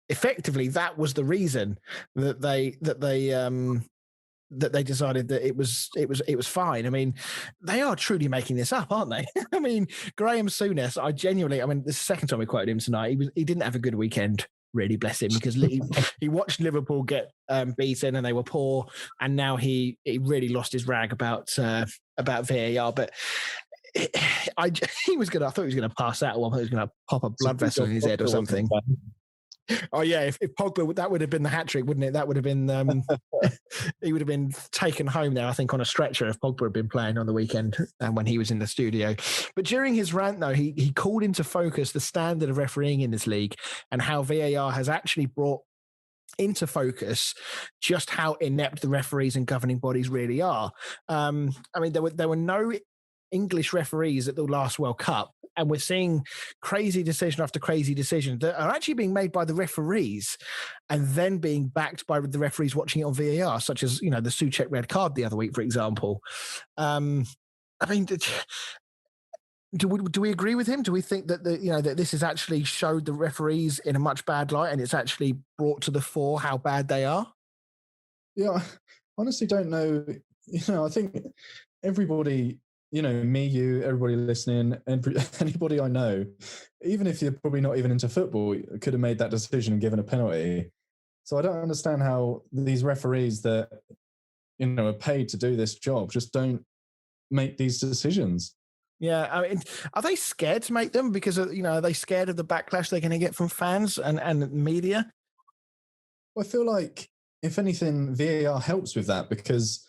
effectively, that was the reason that they decided that it was fine. I mean, they are truly making this up, aren't they? I mean, Graham Souness, this is the second time we quoted him tonight. He didn't have a good weekend, really, bless him, because he watched Liverpool get beaten and they were poor, and now he really lost his rag about VAR. But I thought he was going to pass out, or he was going to pop a blood vessel in his head or something. Oh yeah, if Pogba, that would have been the hat trick, wouldn't it? That would have been he would have been taken home there, I think, on a stretcher if Pogba had been playing on the weekend when he was in the studio. But during his rant, though, he called into focus the standard of refereeing in this league and how VAR has actually brought into focus just how inept the referees and governing bodies really are. I mean, there were no English referees at the last World Cup, and we're seeing crazy decision after crazy decision that are actually being made by the referees and then being backed by the referees watching it on VAR, such as, the Souček red card the other week, for example. I mean, do we agree with him? Do we think that that this has actually showed the referees in a much bad light, and it's actually brought to the fore how bad they are? Yeah, I honestly don't know. I think everybody, me, you, everybody listening, anybody I know, even if you're probably not even into football, could have made that decision and given a penalty. So I don't understand how these referees that, are paid to do this job just don't make these decisions. Yeah, I mean, are they scared to make them because are they scared of the backlash they're going to get from fans and media? Well, I feel like, if anything, VAR helps with that because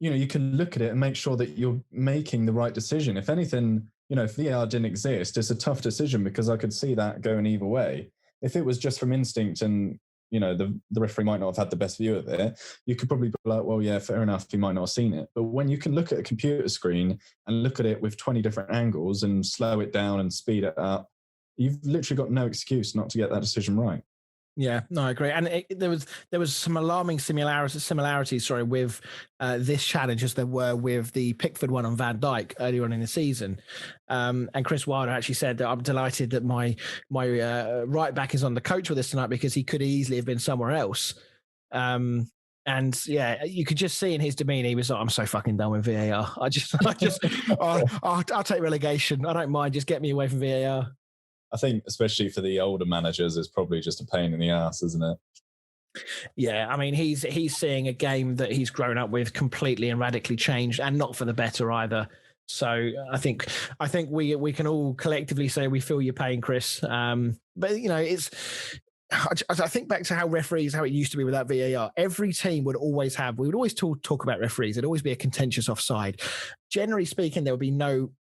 you can look at it and make sure that you're making the right decision. If anything, if VAR didn't exist, it's a tough decision because I could see that going either way. If it was just from instinct and, the referee might not have had the best view of it, you could probably be like, well, yeah, fair enough, he might not have seen it. But when you can look at a computer screen and look at it with 20 different angles and slow it down and speed it up, you've literally got no excuse not to get that decision right. Yeah, no, I agree. And there was some alarming similarities, with this challenge as there were with the Pickford one on Van Dijk earlier on in the season. And Chris Wilder actually said that I'm delighted that my right back is on the coach with us tonight because he could easily have been somewhere else. And yeah, you could just see in his demeanor, he was like, I'm so fucking done with VAR. I'll take relegation. I don't mind. Just get me away from VAR. I think especially for the older managers, it's probably just a pain in the ass, isn't it? Yeah, I mean, he's seeing a game that he's grown up with completely and radically changed, and not for the better either. So I think we can all collectively say we feel your pain, Chris. But it's. I think back to how it used to be without VAR. Every team we would always talk about referees. There'd always be a contentious offside. Generally speaking, there would be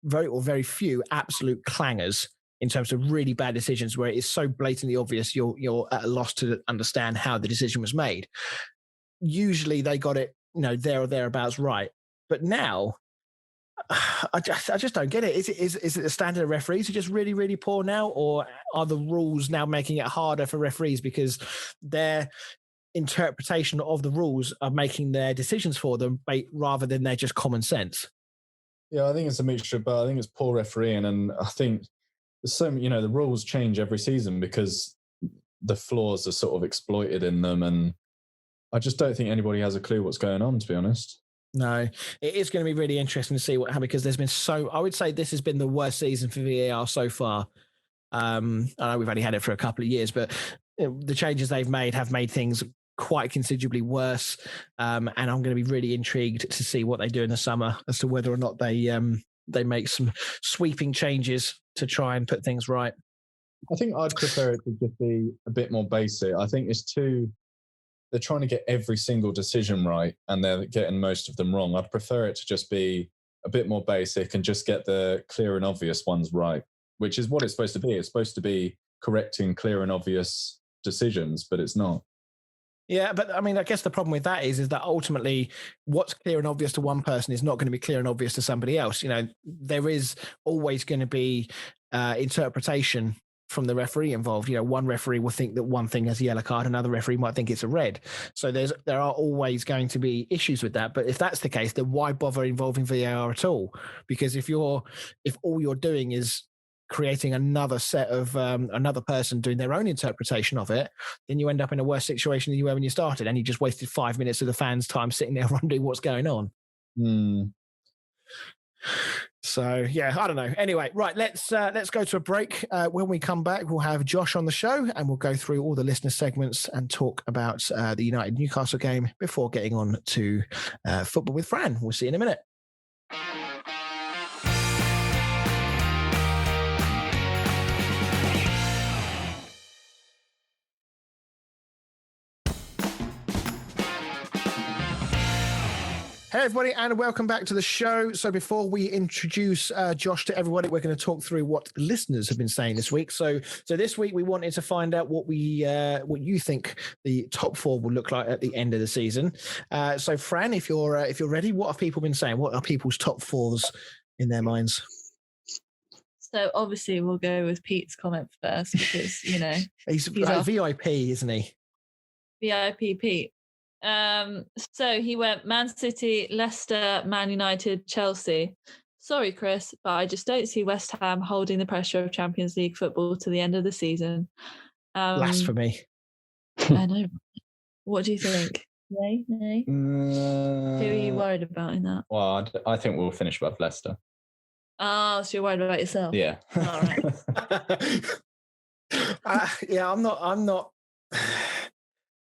very few absolute clangers in terms of really bad decisions where it is so blatantly obvious you're at a loss to understand how the decision was made. Usually they got it, there or thereabouts right. But now, I just don't get it. Is it the standard of referees are just really, really poor now, or are the rules now making it harder for referees because their interpretation of the rules are making their decisions for them rather than they're just common sense? Yeah, I think it's a mixture, but I think it's poor refereeing, and I think the rules change every season because the flaws are sort of exploited in them, and I just don't think anybody has a clue what's going on, to be honest. No, it is going to be really interesting to see what happens because there's been I would say this has been the worst season for VAR so far. I know we've only had it for a couple of years, but the changes they've made have made things quite considerably worse. And I'm going to be really intrigued to see what they do in the summer as to whether or not they make some sweeping changes to try and put things right. I think I'd prefer it to just be a bit more basic. I think it's too they're trying to get every single decision right, and they're getting most of them wrong. I'd prefer it to just be a bit more basic and just get the clear and obvious ones right, which is what it's supposed to be. It's supposed to be correcting clear and obvious decisions, but it's not. Yeah, but I mean, I guess the problem with that is that ultimately what's clear and obvious to one person is not going to be clear and obvious to somebody else. You know, there is always going to be interpretation from the referee involved. You know, one referee will think that one thing is a yellow card, another referee might think it's a red. So there are always going to be issues with that. But if that's the case, then why bother involving VAR at all? Because if all you're doing is creating another set of another person doing their own interpretation of it, then you end up in a worse situation than you were when you started, and you just wasted 5 minutes of the fans' time sitting there wondering what's going on. So yeah, I don't know. Anyway, right, let's go to a break. When we come back, we'll have Josh on the show, and we'll go through all the listener segments and talk about the United Newcastle game before getting on to football with Fran. We'll see you in a minute. Hey everybody, and welcome back to the show. So before we introduce Josh to everybody, we're going to talk through what listeners have been saying this week. So this week we wanted to find out what you think the top four will look like at the end of the season. So Fran, if you're ready, what have people been saying? What are people's top fours in their minds? So obviously we'll go with Pete's comment first because he's VIP, isn't he? VIP Pete. So he went Man City, Leicester, Man United, Chelsea. Sorry, Chris, but I just don't see West Ham holding the pressure of Champions League football to the end of the season. Blasphemy. I know. What do you think? Nay? Who are you worried about in that? Well, I think we'll finish above Leicester. Oh, so you're worried about yourself? Yeah. All right. Yeah, I'm not.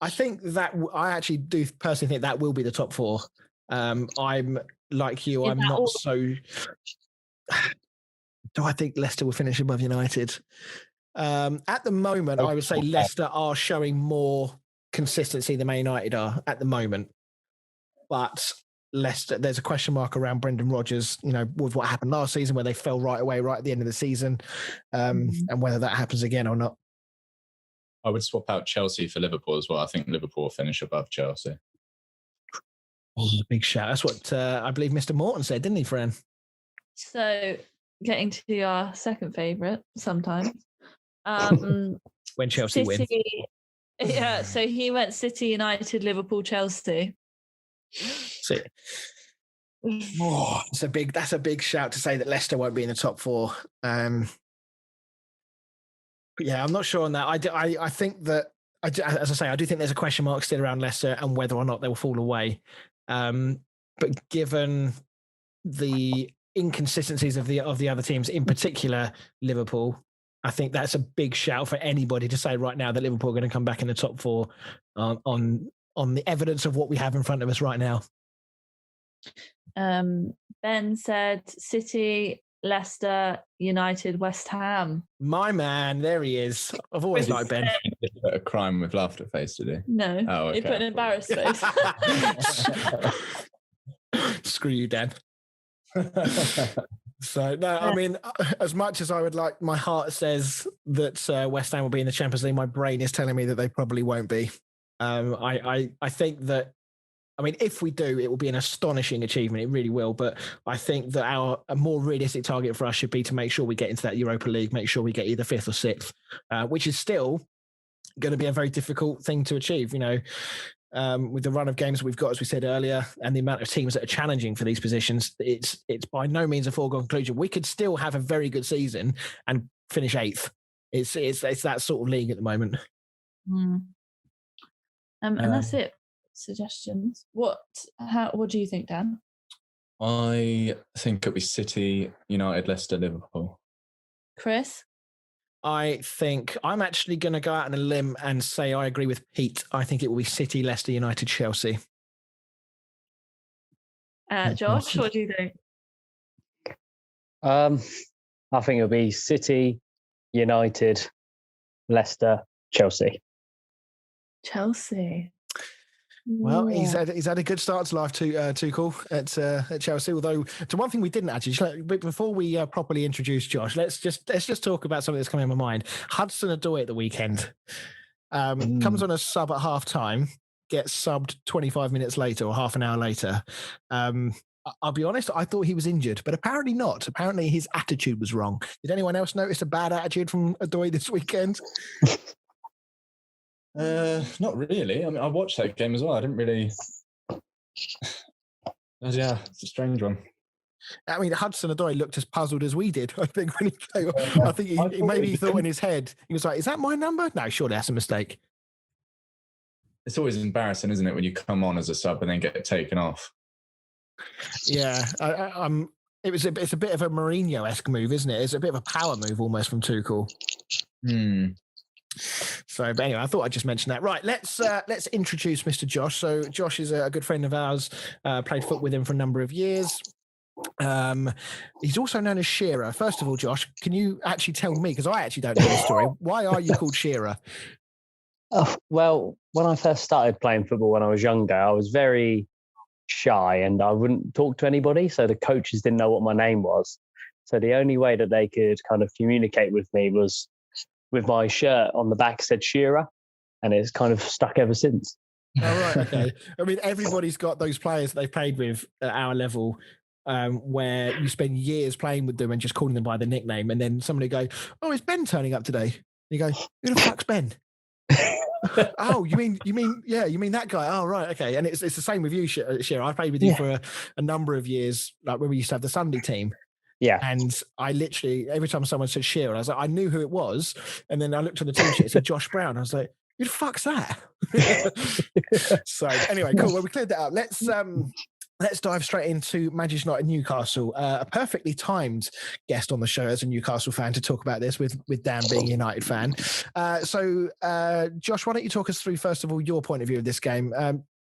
I think that I actually do personally think that will be the top four. I'm like you. I'm not so. Do I think Leicester will finish above United? At the moment, I would say Leicester are showing more consistency than Man United are at the moment. But Leicester, there's a question mark around Brendan Rodgers, with what happened last season where they fell right away, right at the end of the season, and whether that happens again or not. I would swap out Chelsea for Liverpool as well. I think Liverpool will finish above Chelsea. Oh, big shout. That's what I believe Mr. Morton said, didn't he, Fran? So getting to our second favourite sometimes. When Chelsea win. Yeah, so he went City, United, Liverpool, Chelsea. See. That's a big shout to say that Leicester won't be in the top four. But yeah, I'm not sure on that. I think that, as I say, I do think there's a question mark still around Leicester and whether or not they will fall away. But given the inconsistencies of the other teams, in particular Liverpool, I think that's a big shout for anybody to say right now that Liverpool are going to come back in the top four on the evidence of what we have in front of us right now. Ben said City, Leicester, United, West Ham. My man, there he is. I've always liked Ben. A crime with laughter face today. No, oh, okay. He put an embarrassed face. Screw you, Dan. So no, I mean, as much as I would like, my heart says that West Ham will be in the Champions League. My brain is telling me that they probably won't be. I think that. I mean, if we do, it will be an astonishing achievement. It really will. But I think that a more realistic target for us should be to make sure we get into that Europa League, make sure we get either 5th or 6th, which is still going to be a very difficult thing to achieve, with the run of games we've got, as we said earlier, and the amount of teams that are challenging for these positions. It's by no means a foregone conclusion. We could still have a very good season and finish 8th. It's that sort of league at the moment. And that's it. Suggestions. What do you think, Dan? I think it'll be City, United, Leicester, Liverpool. Chris? I think I'm actually going to go out on a limb and say I agree with Pete. I think it will be City, Leicester, United, Chelsea. Josh, what do you think? I think it'll be City, United, Leicester, Chelsea. Chelsea. Well, he's had a good start to life, Tuchel at Chelsea. Although, to one thing we didn't actually, before we properly introduce Josh, let's just talk about something that's coming in my mind. Hudson-Odoi at the weekend comes on a sub at half time, gets subbed 25 minutes later or half an hour later. I'll be honest, I thought he was injured, but apparently not. Apparently his attitude was wrong. Did anyone else notice a bad attitude from Odoi this weekend? Not really. I mean, I watched that game as well. I didn't really. Yeah, it's a strange one. I mean, Hudson-Odoi looked as puzzled as we did, I think, when he came. I think he thought in his head, he was like, is that my number? No, surely that's a mistake. It's always embarrassing, isn't it, when you come on as a sub and then get taken off? Yeah, it's a bit of a Mourinho-esque move, isn't it? It's a bit of a power move almost from Tuchel. So, but anyway, I thought I'd just mention that. Right, let's introduce Mr. Josh. So, Josh is a good friend of ours. Played foot with him for a number of years. He's also known as Shearer. First of all, Josh, can you actually tell me, because I actually don't know this story, why are you called Shearer? Oh, well, when I first started playing football when I was younger, I was very shy and I wouldn't talk to anybody. So the coaches didn't know what my name was. So the only way that they could kind of communicate with me was with my shirt on the back said Shearer, and it's kind of stuck ever since. Oh, right, okay. I mean, everybody's got those players that they've played with at our level, where you spend years playing with them and just calling them by the nickname, and then somebody go, "Oh, is Ben turning up today?" And you go, "Who the fuck's Ben?" Oh, you mean that guy? Oh, right, okay. And it's the same with you, Shearer. I played with you for a number of years, like when we used to have the Sunday team. Yeah. And I literally, every time someone said Shearer, I was like, I knew who it was. And then I looked on the team sheet, it said Josh Brown. I was like, who the fuck's that? So anyway, cool. Well, we cleared that up. Let's dive straight into Manchester United Newcastle. A perfectly timed guest on the show as a Newcastle fan to talk about this with Dan being a United fan. So Josh, why don't you talk us through, first of all, your point of view of this game?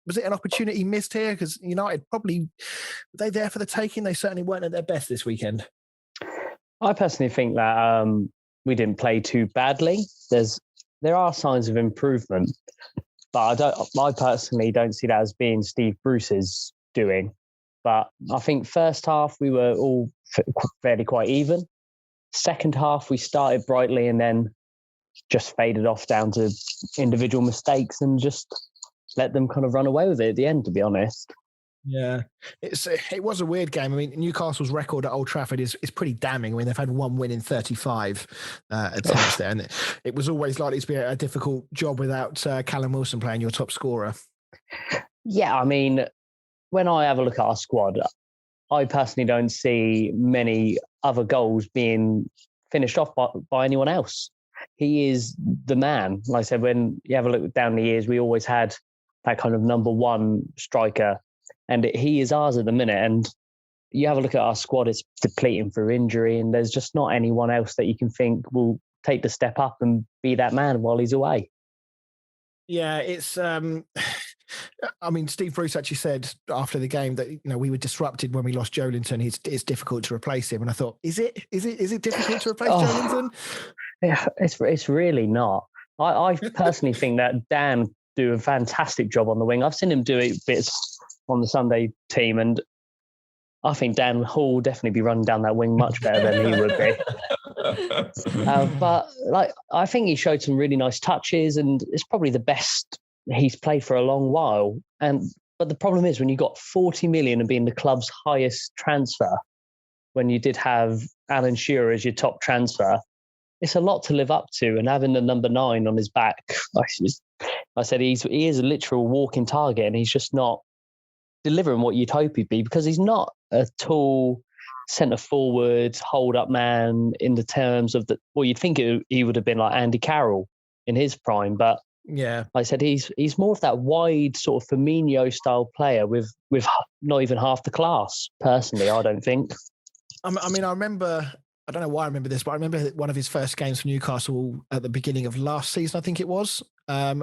Was it an opportunity missed here? Because United probably, were they there for the taking? They certainly weren't at their best this weekend. I personally think that we didn't play too badly. There are signs of improvement, but I personally don't see that as being Steve Bruce's doing. But I think first half we were all fairly quite even. Second half we started brightly and then just faded off down to individual mistakes and just let them kind of run away with it at the end, to be honest. Yeah, it was a weird game. I mean, Newcastle's record at Old Trafford is pretty damning. I mean, they've had one win in 35 attempts there, and it was always likely to be a difficult job without Callum Wilson playing your top scorer. Yeah, I mean, when I have a look at our squad, I personally don't see many other goals being finished off by anyone else. He is the man. Like I said, when you have a look down the years, we always had that kind of number one striker, and he is ours at the minute. And you have a look at our squad, it's depleting through injury, and there's just not anyone else that you can think will take the step up and be that man while he's away. Yeah, it's I mean, Steve Bruce actually said after the game that we were disrupted when we lost Joelinton. It's difficult to replace him, and I thought, is it difficult to replace Joelinton? Yeah, it's really not. I personally think that Dan do a fantastic job on the wing. I've seen him do it bits on the Sunday team, and I think Dan Hall will definitely be running down that wing much better than he would be. But I think he showed some really nice touches, and it's probably the best he's played for a long while. But the problem is when you got 40 million and being the club's highest transfer, when you did have Alan Shearer as your top transfer, it's a lot to live up to. And having the number 9 on his back, I said he is a literal walking target, and he's just not delivering what you'd hope he'd be, because he's not a tall centre forward hold up man in the terms of well, you'd think he would have been like Andy Carroll in his prime, but yeah, like I said, he's more of that wide sort of Firmino style player with not even half the class. Personally, I don't think. I mean, I remember. I don't know why I remember this, but I remember one of his first games for Newcastle at the beginning of last season, I think it was,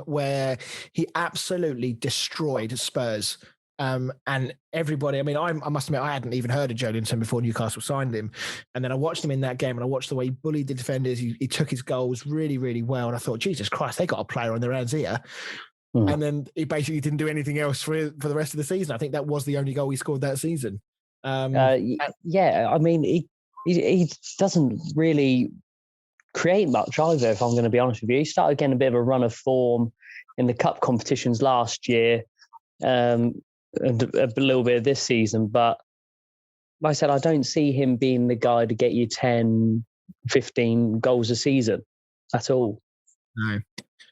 where he absolutely destroyed Spurs. And everybody, I mean, I must admit, I hadn't even heard of Joelinton before Newcastle signed him. And then I watched him in that game, and I watched the way he bullied the defenders. He took his goals really, really well. And I thought, Jesus Christ, they got a player on their hands here. And then he basically didn't do anything else for the rest of the season. I think that was the only goal he scored that season. I mean, he doesn't really create much either, if I'm going to be honest with you. He started getting a bit of a run of form in the cup competitions last year, and a little bit of this season. But like I said, I don't see him being the guy to get you 10, 15 goals a season at all. No.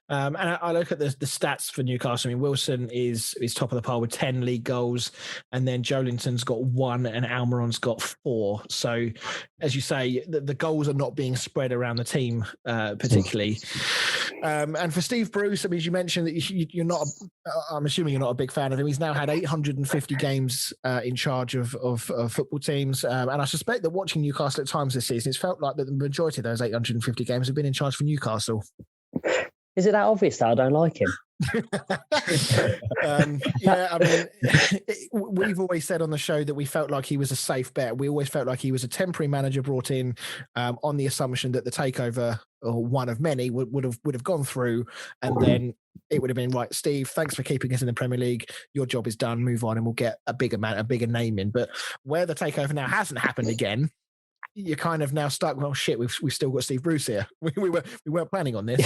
And I look at the stats for Newcastle. I mean, Wilson is top of the pile with 10 league goals, and then Joelinton's got 1 and Almiron's got 4. So, as you say, the goals are not being spread around the team particularly. And for Steve Bruce, I mean, as you mentioned that you're not. I'm assuming you're not a big fan of him. He's now had 850 games in charge of football teams, and I suspect that watching Newcastle at times this season, it's felt like that the majority of those 850 games have been in charge for Newcastle. Is it that obvious that I don't like him? Yeah, I mean, we've always said on the show that we felt like he was a safe bet. We always felt like he was a temporary manager brought in on the assumption that the takeover, or one of many, would have gone through, and then it would have been, right, Steve, thanks for keeping us in the Premier League. Your job is done. Move on, and we'll get a bigger name in. But where the takeover now hasn't happened again, you're kind of now stuck. Well, shit, we've still got Steve Bruce here. We weren't planning on this.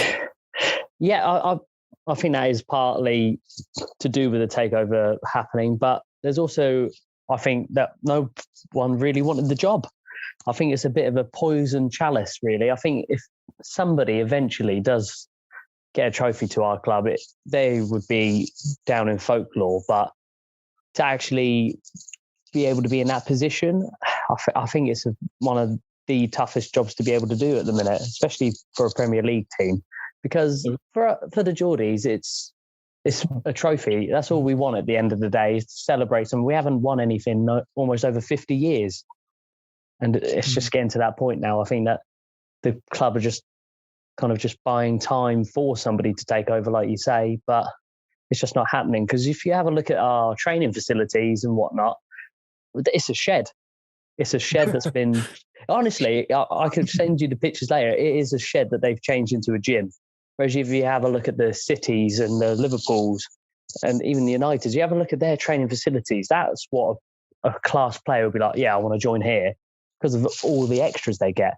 Yeah, I think that is partly to do with the takeover happening, but there's also, I think, that no one really wanted the job. I think it's a bit of a poison chalice, really. I think if somebody eventually does get a trophy to our club, they would be down in folklore, but to actually be able to be in that position, I think it's one of the toughest jobs to be able to do at the minute, especially for a Premier League team. Because for the Geordies, it's a trophy. That's all we want at the end of the day, is to celebrate. And we haven't won anything almost over 50 years. And it's just getting to that point now. I think that the club are just kind of just buying time for somebody to take over, like you say, but it's just not happening. Because if you have a look at our training facilities and whatnot, it's a shed. It's a shed that's been, honestly, I could send you the pictures later. It is a shed that they've changed into a gym. Whereas if you have a look at the Cities and the Liverpools and even the Uniteds, you have a look at their training facilities. That's what a class player would be like, yeah, I want to join here because of all the extras they get.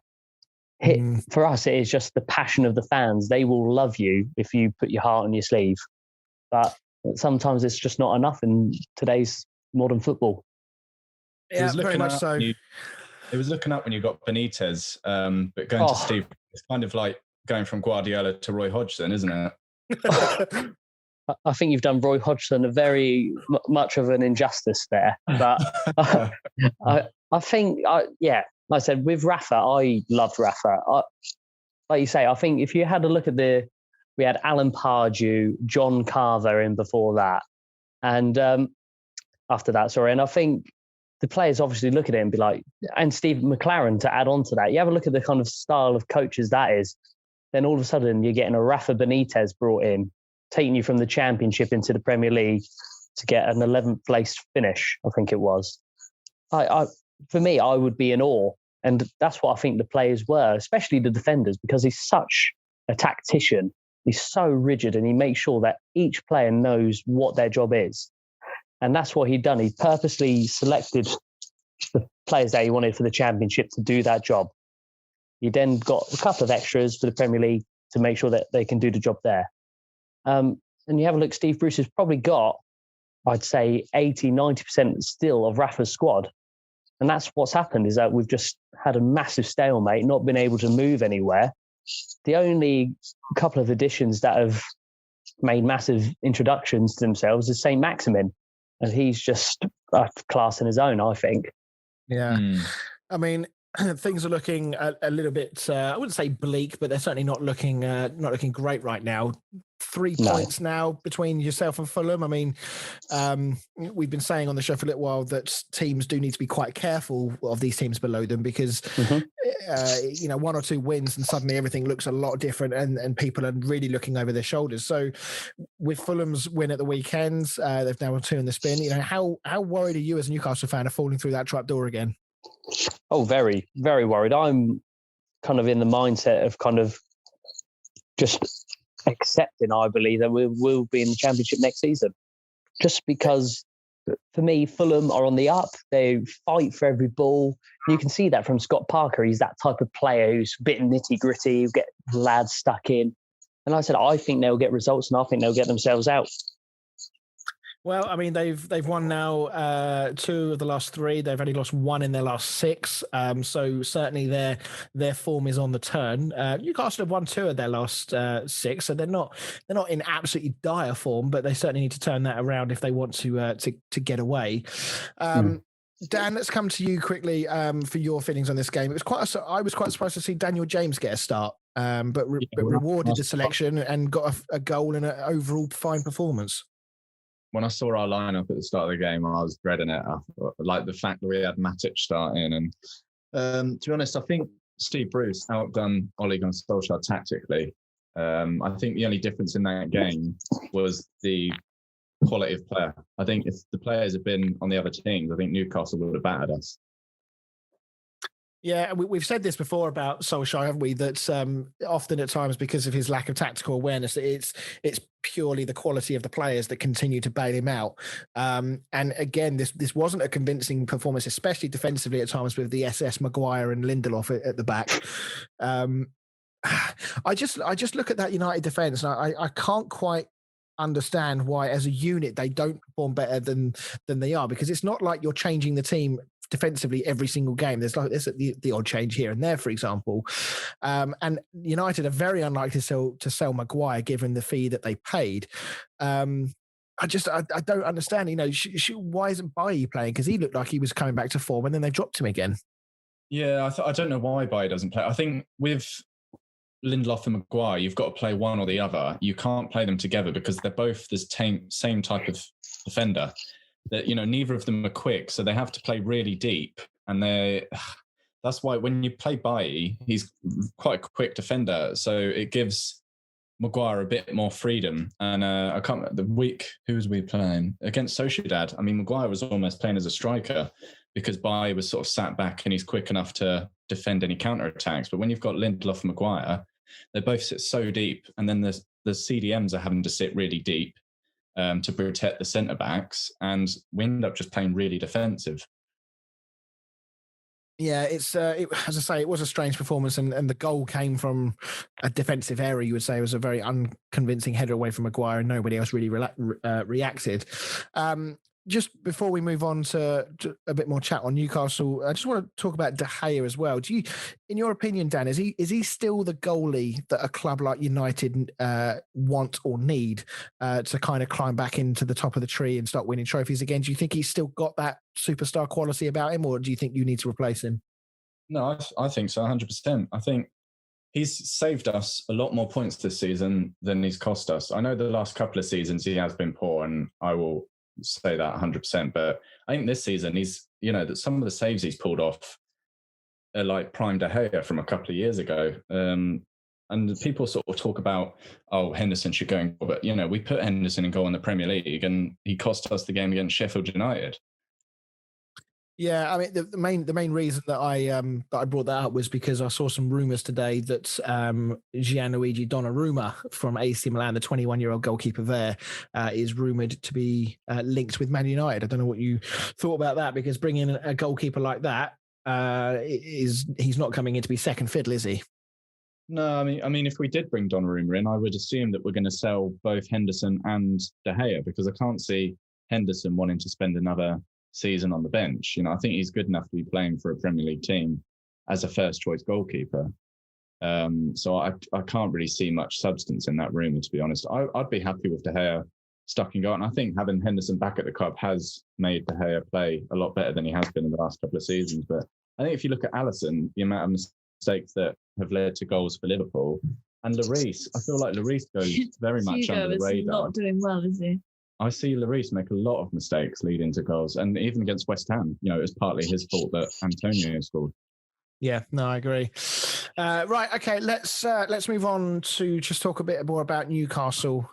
For us, it is just the passion of the fans. They will love you if you put your heart on your sleeve. But sometimes it's just not enough in today's modern football. Yeah, very much so. It was looking up when you got Benitez, but going to Steve, it's kind of like going from Guardiola to Roy Hodgson, isn't it? I think you've done Roy Hodgson a very much of an injustice there. But I think, like I said, with Rafa, I loved Rafa. Like you say, I think if you had a look at we had Alan Pardew, John Carver in before that, and after that, and I think the players obviously look at it and be like, and Steve McLaren to add on to that, you have a look at the kind of style of coaches that is, then all of a sudden you're getting a Rafa Benitez brought in, taking you from the Championship into the Premier League to get an 11th place finish, I think it was. For me, I would be in awe. And that's what I think the players were, especially the defenders, because he's such a tactician. He's so rigid and he makes sure that each player knows what their job is. And that's what he'd done. He purposely selected the players that he wanted for the Championship to do that job. He then got a couple of extras for the Premier League to make sure that they can do the job there. And you have a look, Steve Bruce has probably got, I'd say, 80, 90% still of Rafa's squad. And that's what's happened, is that we've just had a massive stalemate, not been able to move anywhere. The only couple of additions that have made massive introductions to themselves is St. Maximin. And he's just a class in his own, I think. Yeah. I mean, things are looking a little bit, I wouldn't say bleak, but they're certainly not looking great right now. 3 points now between yourself and Fulham. I mean, we've been saying on the show for a little while that teams do need to be quite careful of these teams below them because, 1 or 2 wins and suddenly everything looks a lot different and people are really looking over their shoulders. So with Fulham's win at the weekend, they've now turned the spin. How worried are you as a Newcastle fan of falling through that trapdoor again? Oh, very, very worried. I'm kind of in the mindset of kind of just accepting, I believe, that we will be in the Championship next season. Just because, for me, Fulham are on the up. They fight for every ball. You can see that from Scott Parker. He's that type of player who's a bit nitty-gritty, get lads stuck in. And I said, I think they'll get results, and I think they'll get themselves out. Well, I mean, they've won now 2 of the last 3. They've only lost 1 in their last 6. So certainly their form is on the turn. Newcastle have won 2 of their last 6, so they're not in absolutely dire form, but they certainly need to turn that around if they want to get away. Dan, let's come to you quickly for your feelings on this game. I was quite surprised to see Daniel James get a start, but rewarded the selection and got a goal and an overall fine performance. When I saw our lineup at the start of the game, I was dreading it. Like the fact that we had Matic starting. And to be honest, I think Steve Bruce outdone Ole Gunnar Solskjaer tactically. I think the only difference in that game was the quality of player. I think if the players had been on the other teams, I think Newcastle would have battered us. Yeah, we've said this before about Solskjaer, haven't we? That often at times, because of his lack of tactical awareness, it's purely the quality of the players that continue to bail him out. And again, this wasn't a convincing performance, especially defensively at times with the SS Maguire and Lindelof at the back. I just look at that United defence, and I can't quite understand why, as a unit, they don't perform better than they are, because it's not like you're changing the team defensively every single game. There's the odd change here and there, for example. And United are very unlikely to sell Maguire given the fee that they paid. I don't understand. Why isn't Bailly playing? Because he looked like he was coming back to form, and then they dropped him again. Yeah, I don't know why Bailly doesn't play. I think with Lindelof and Maguire, you've got to play one or the other. You can't play them together because they're both the same type of defender. That neither of them are quick, so they have to play really deep. And that's why when you play Bailly, he's quite a quick defender, so it gives Maguire a bit more freedom. And I can't remember who was we playing against Sociedad? I mean, Maguire was almost playing as a striker because Bailly was sort of sat back and he's quick enough to defend any counter attacks. But when you've got Lindelof and Maguire, they both sit so deep, and then the CDMs are having to sit really deep to protect the centre backs, and we end up just playing really defensive. Yeah, as I say, it was a strange performance, and the goal came from a defensive error. You would say it was a very unconvincing header away from Maguire, and nobody else really reacted. Just before we move on to a bit more chat on Newcastle, I just want to talk about De Gea as well. In your opinion, Dan, is he still the goalie that a club like United want or need to kind of climb back into the top of the tree and start winning trophies again? Do you think he's still got that superstar quality about him, or do you think you need to replace him? No, I think so, 100%. I think he's saved us a lot more points this season than he's cost us. I know the last couple of seasons he has been poor, and I will say that 100%, but I think this season he's that some of the saves he's pulled off are like prime De Gea from a couple of years ago, and people sort of talk about Henderson should go in, but we put Henderson in goal in the Premier League and he cost us the game against Sheffield United. Yeah, I mean the main reason that I brought that up was because I saw some rumours today that Gianluigi Donnarumma from AC Milan, the 21-year-old goalkeeper there, is rumoured to be linked with Man United. I don't know what you thought about that, because bringing in a goalkeeper like that he's not coming in to be second fiddle, is he? No, I mean, if we did bring Donnarumma in, I would assume that we're going to sell both Henderson and De Gea, because I can't see Henderson wanting to spend another season on the bench. I think he's good enough to be playing for a Premier League team as a first choice goalkeeper. So I can't really see much substance in that rumour, to be honest. I'd be happy with De Gea stuck in goal, and I think having Henderson back at the club has made De Gea play a lot better than he has been in the last couple of seasons. But I think if you look at Alisson, the amount of mistakes that have led to goals for Liverpool, and Lloris, I feel like Lloris goes very much under the radar. Not doing well, is he? I see Lloris make a lot of mistakes leading to goals, and even against West Ham, it was partly his fault that Antonio scored. Yeah, no, I agree. Right, okay, let's move on to just talk a bit more about Newcastle.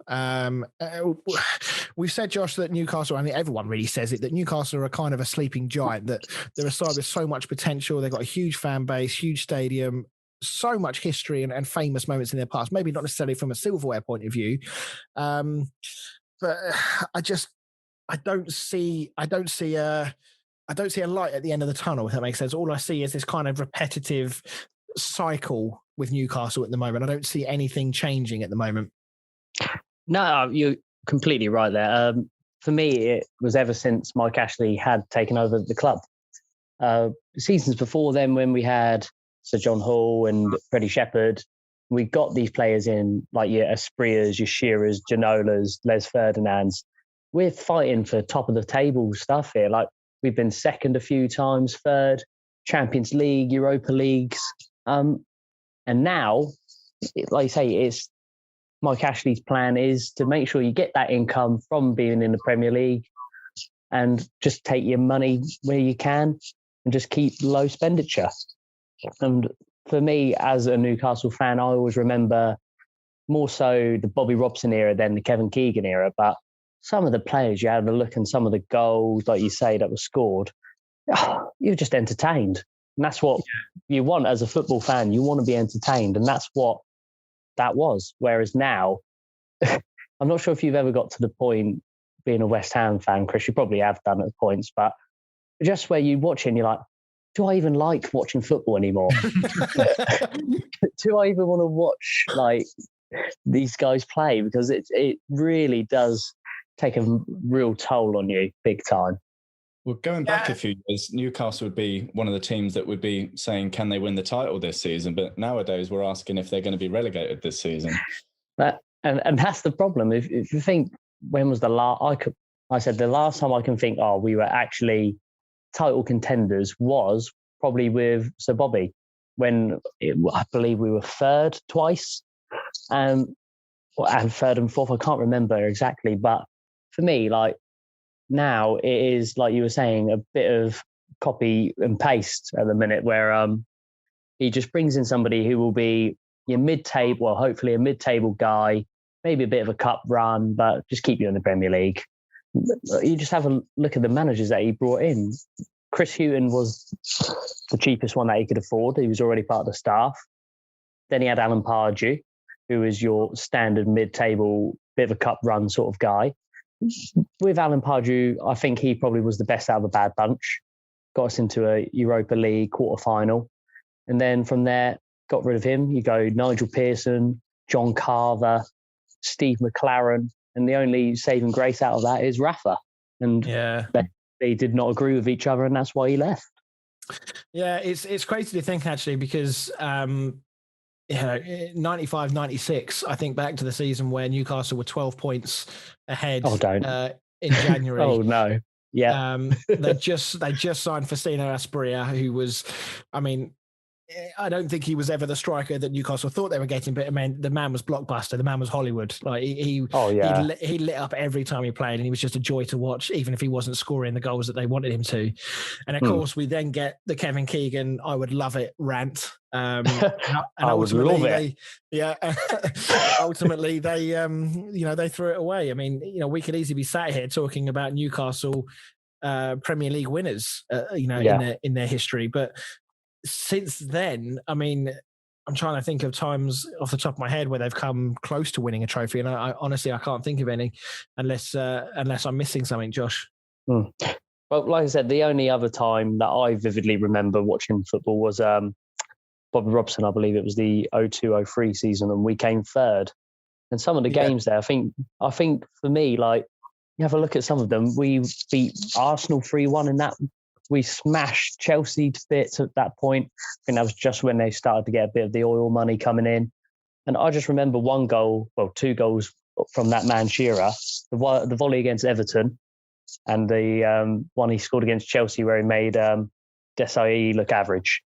We've said, Josh, that Newcastle, I mean, everyone really says it, that Newcastle are kind of a sleeping giant, that they're a side with so much potential. They've got a huge fan base, huge stadium, so much history and famous moments in their past. Maybe not necessarily from a silverware point of view, but I don't see a light at the end of the tunnel, if that makes sense. All I see is this kind of repetitive cycle with Newcastle at the moment. I don't see anything changing at the moment. No, you're completely right there. For me, it was ever since Mike Ashley had taken over the club. Seasons before then, when we had Sir John Hall and Freddie Shepherd, we got these players in like your Asprias, your Shearers, Janolas, Les Ferdinands. We're fighting for top of the table stuff here. Like we've been second a few times, third, Champions League, Europa Leagues. And now, like you say, it's Mike Ashley's plan is to make sure you get that income from being in the Premier League and just take your money where you can and just keep low expenditure. And for me, as a Newcastle fan, I always remember more so the Bobby Robson era than the Kevin Keegan era. But some of the players, you had a look and some of the goals, like you say, that were scored, you're just entertained. And that's what you want as a football fan. You want to be entertained. And that's what that was. Whereas now, I'm not sure if you've ever got to the point, being a West Ham fan, Chris, you probably have done at points, but just where you watch it and you're like, do I even like watching football anymore? Do I even want to watch like these guys play? Because it really does take a real toll on you big time. Well, going back a few years, Newcastle would be one of the teams that would be saying, can they win the title this season? But nowadays we're asking if they're going to be relegated this season. And that's the problem. If you think, when was the last, I said the last time I can think, we were actually title contenders was probably with Sir Bobby, when I believe we were third twice, and third and fourth. I can't remember exactly, but for me, like now it is like you were saying, a bit of copy and paste at the minute, where he just brings in somebody who will be your mid-table, well, hopefully a mid-table guy, maybe a bit of a cup run, but just keep you in the Premier League. You just have a look at the managers that he brought in. Chris Hughton was the cheapest one that he could afford. He was already part of the staff. Then he had Alan Pardew, who is your standard mid-table, bit of a cup run sort of guy. With Alan Pardew, I think he probably was the best out of the bad bunch. Got us into a Europa League quarter-final. And then from there, got rid of him. You go Nigel Pearson, John Carver, Steve McLaren, and the only saving grace out of that is Rafa. And they did not agree with each other, and that's why he left. Yeah, it's crazy to think, actually, because 95, 96, I think back to the season where Newcastle were 12 points ahead in January. Oh, no. Yeah. They just signed Faustino Asprilla, who was, I mean, I don't think he was ever the striker that Newcastle thought they were getting, but I mean, the man was blockbuster. The man was Hollywood. Like he lit up every time he played, and he was just a joy to watch, even if he wasn't scoring the goals that they wanted him to. And of course, we then get the Kevin Keegan "I would love it" rant. And ultimately, ultimately they threw it away. I mean, we could easily be sat here talking about Newcastle Premier League winners, in their history, but since then, I mean, I'm trying to think of times off the top of my head where they've come close to winning a trophy, and I honestly can't think of any, unless I'm missing something, Josh. Well, like I said, the only other time that I vividly remember watching football was Bobby Robson. I believe it was the 02-03 season, and we came third. And some of the games there, I think for me, like, you have a look at some of them. We beat Arsenal 3-1 in that. We smashed Chelsea to bits at that point. I think that was just when they started to get a bit of the oil money coming in. And I just remember two goals from that man Shearer, the volley against Everton, and the one he scored against Chelsea where he made Desai look average.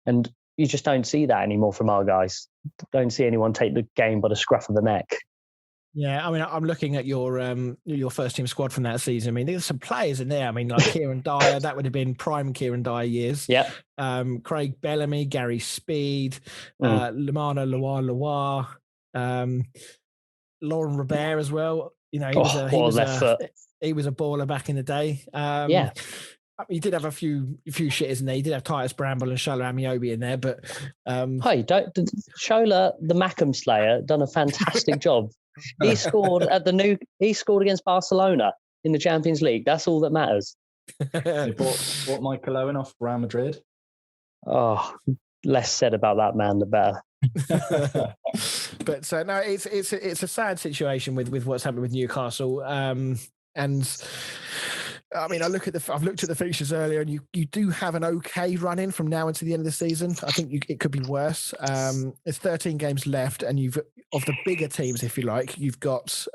And you just don't see that anymore from our guys. Don't see anyone take the game by the scruff of the neck. Yeah, I mean, I'm looking at your first team squad from that season. I mean, there's some players in there. I mean, like Kieran Dyer, that would have been prime Kieran Dyer years. Yeah. Craig Bellamy, Gary Speed, Lamana Loire, Lauren Robert as well. He was a baller back in the day. He did have a few shitters in there. He did have Titus Bramble and Shola Amiobi in there, but hey, Shola, the Mackham Slayer, done a fantastic job. He scored He scored against Barcelona in the Champions League. That's all that matters. They bought Michael Owen off Real Madrid. Oh, less said about that man, the better. But no, it's a sad situation with what's happening with Newcastle. And I mean, I've looked at the fixtures earlier, and you do have an okay run in from now until the end of the season. I think it could be worse. There's 13 games left, and of the bigger teams, if you like, you've got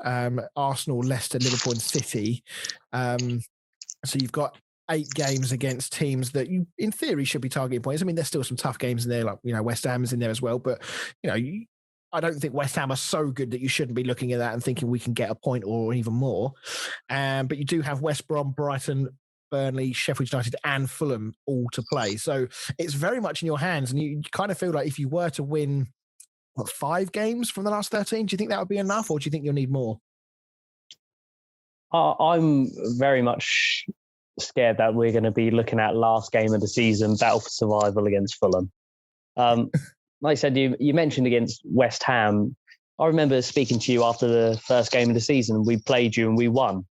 Arsenal, Leicester, Liverpool, and City. So you've got 8 games against teams that you, in theory, should be targeting points. I mean, there's still some tough games in there, like West Ham's in there as well. But I don't think West Ham are so good that you shouldn't be looking at that and thinking we can get a point or even more. But you do have West Brom, Brighton, Burnley, Sheffield United, and Fulham all to play. So it's very much in your hands, and you kind of feel like if you were to win 5 games from the last 13, do you think that would be enough, or do you think you'll need more? I'm very much scared that we're going to be looking at last game of the season, battle for survival against Fulham. Like I said, you mentioned against West Ham. I remember speaking to you after the first game of the season. We played you and we won.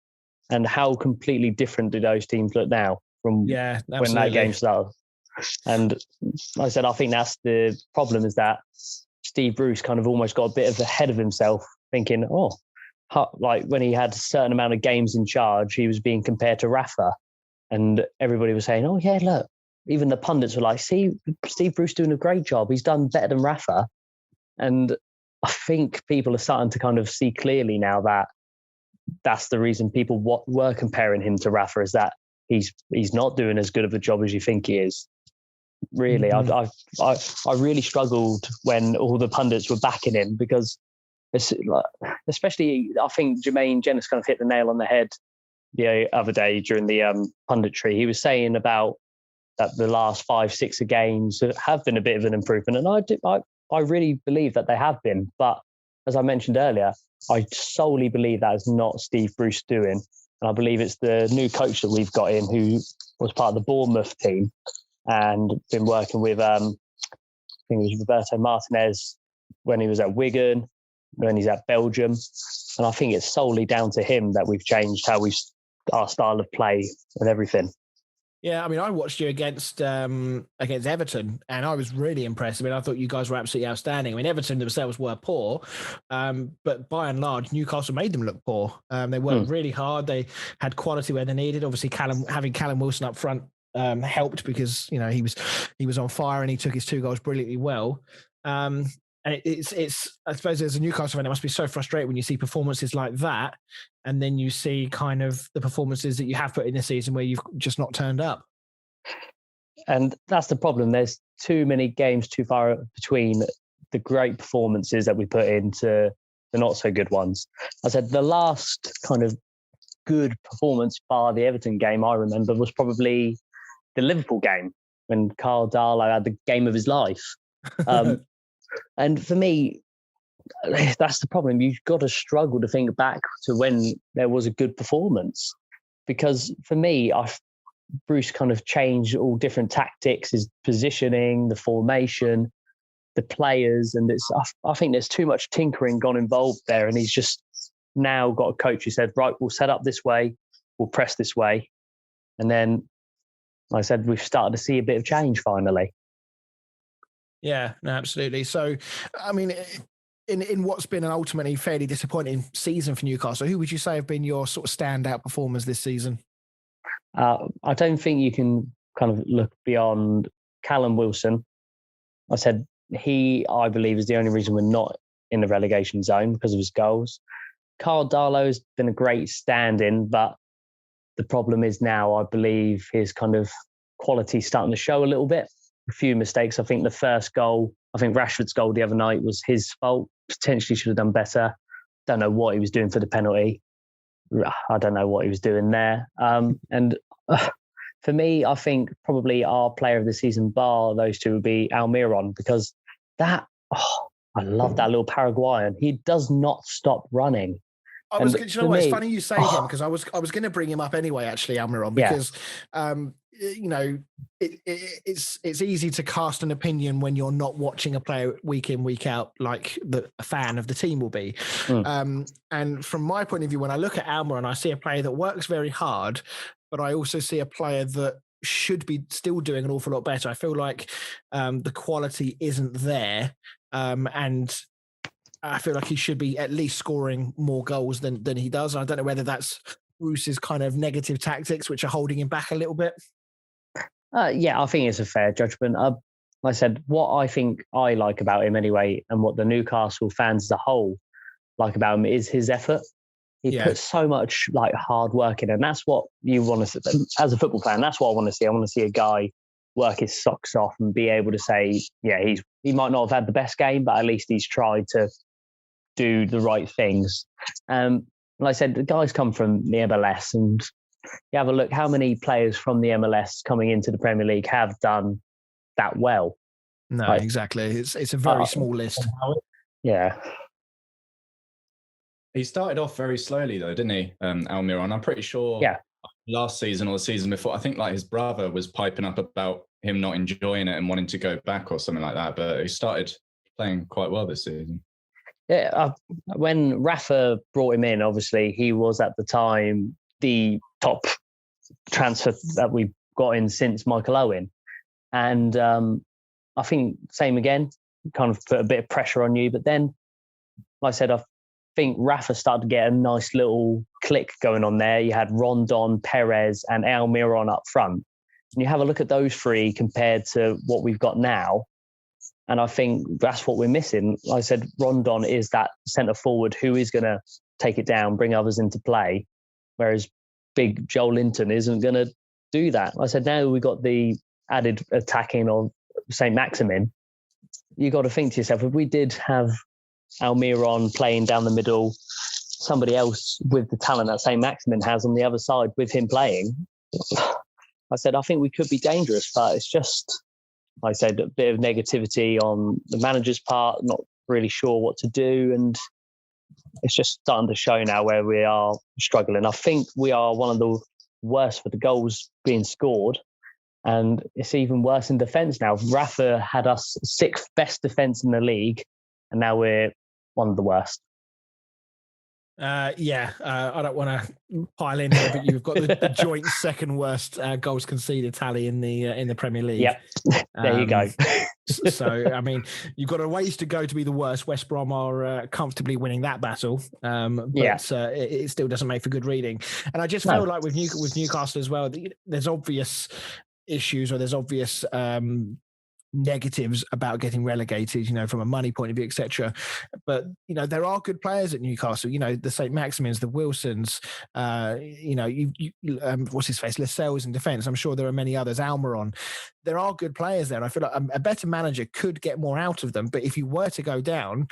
And how completely different do those teams look now from when that game started? And like I said, I think that's the problem, is that Steve Bruce kind of almost got a bit ahead of himself, thinking, like when he had a certain amount of games in charge, he was being compared to Rafa. And everybody was saying, oh, yeah, look. Even the pundits were like, see, Steve Bruce doing a great job. He's done better than Rafa. And I think people are starting to kind of see clearly now that that's the reason people were comparing him to Rafa, is that he's not doing as good of a job as you think he is. Really, I really struggled when all the pundits were backing him, because especially I think Jermaine Jenas kind of hit the nail on the head the other day during the punditry. He was saying about that the last 5-6 games have been a bit of an improvement. And I really believe that they have been. But as I mentioned earlier, I solely believe that is not Steve Bruce doing. And I believe it's the new coach that we've got in, who was part of the Bournemouth team and been working with, I think it was Roberto Martinez when he was at Wigan, when he's at Belgium. And I think it's solely down to him that we've changed our style of play and everything. Yeah, I mean, I watched you against Everton, and I was really impressed. I mean, I thought you guys were absolutely outstanding. I mean, Everton themselves were poor, but by and large, Newcastle made them look poor. They worked really hard. They had quality where they needed. Obviously, having Callum Wilson up front helped, because he was on fire and he took his 2 goals brilliantly well. And it's I suppose as a Newcastle fan, it must be so frustrating when you see performances like that, and then you see kind of the performances that you have put in this season where you've just not turned up. And that's the problem. There's too many games too far between the great performances that we put into the not so good ones. I said the last kind of good performance bar the Everton game I remember was probably the Liverpool game, when Carl Darlow had the game of his life. And for me, that's the problem. You've got to struggle to think back to when there was a good performance, because for me, Bruce kind of changed all different tactics, his positioning, the formation, the players, and I think there's too much tinkering gone involved there. And he's just now got a coach who said, right, we'll set up this way, we'll press this way. And then, like I said, we've started to see a bit of change finally. Yeah, no, absolutely. So, I mean, in what's been an ultimately fairly disappointing season for Newcastle, who would you say have been your sort of standout performers this season? I don't think you can kind of look beyond Callum Wilson. I said I believe, is the only reason we're not in the relegation zone, because of his goals. Carl Darlow has been a great stand-in, but the problem is now, I believe, his kind of quality starting to show a little bit. A few mistakes. I think the first goal, Rashford's goal the other night was his fault. Potentially should have done better. Don't know what he was doing for the penalty. I don't know what he was doing there. And for me, I think probably our player of the season, bar those two, would be Almiron, because I love that little Paraguayan. He does not stop running. Do you know what? It's funny you say him, because I was going to bring him up anyway, actually, Almiron, because it's easy to cast an opinion when you're not watching a player week in, week out, like a fan of the team will be. And from my point of view, when I look at Almiron, I see a player that works very hard, but I also see a player that should be still doing an awful lot better. I feel like the quality isn't there, and I feel like he should be at least scoring more goals than he does. I don't know whether that's Bruce's kind of negative tactics, which are holding him back a little bit. Yeah, I think it's a fair judgment. Like I said, what I think I like about him anyway, and what the Newcastle fans as a whole like about him, is his effort. He puts so much like hard work in, and that's what you want to see as a football fan. That's what I want to see. I want to see a guy work his socks off and be able to say, yeah, he might not have had the best game, but at least he's tried to do the right things. Like I said, the guys come from the MLS, and you have a look how many players from the MLS coming into the Premier League have done that well. No, exactly. It's a very small list. Yeah. He started off very slowly though, didn't he, Almiron? I'm pretty sure last season or the season before, I think like his brother was piping up about him not enjoying it and wanting to go back or something like that. But he started playing quite well this season. Yeah, when Rafa brought him in, obviously he was at the time the top transfer that we've got in since Michael Owen. And I think same again, kind of put a bit of pressure on you. But then, like I said, I think Rafa started to get a nice little click going on there. You had Rondon, Perez and Almiron up front. And you have a look at those three compared to what we've got now. And I think that's what we're missing. Like I said, Rondon is that centre forward who is going to take it down, bring others into play, whereas big Joel Linton isn't going to do that. Like I said, now we've got the added attacking of St. Maximin. You got to think to yourself, if we did have Almiron playing down the middle, somebody else with the talent that St. Maximin has on the other side with him playing, I think we could be dangerous, but it's just, like I said, a bit of negativity on the manager's part, not really sure what to do. And it's just starting to show now where we are struggling. I think we are one of the worst for the goals being scored. And it's even worse in defence now. Rafa had us 6th best defence in the league, and now we're one of the worst. I don't want to pile in here, but you've got the joint second worst goals conceded tally in the Premier League. Yep, there you go. So, I mean, you've got a ways to go to be the worst. West Brom are comfortably winning that battle, but it still doesn't make for good reading. And I just feel like with Newcastle as well, there's obvious issues, or there's obvious negatives about getting relegated, from a money point of view, etc. But there are good players at Newcastle. The St. Maximins, the Wilsons, what's his face, Lascelles in defence. I'm sure there are many others. Almiron. There are good players there, and I feel like a better manager could get more out of them. But if you were to go down,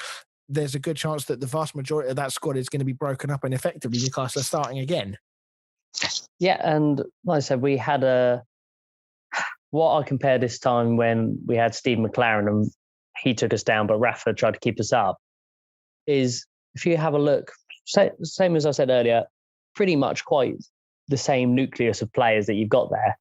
there's a good chance that the vast majority of that squad is going to be broken up, and effectively Newcastle are starting again. Yeah, and like I said, we had what I compare this time when we had Steve McLaren and he took us down, but Rafa tried to keep us up, is if you have a look, same as I said earlier, pretty much quite the same nucleus of players that you've got there.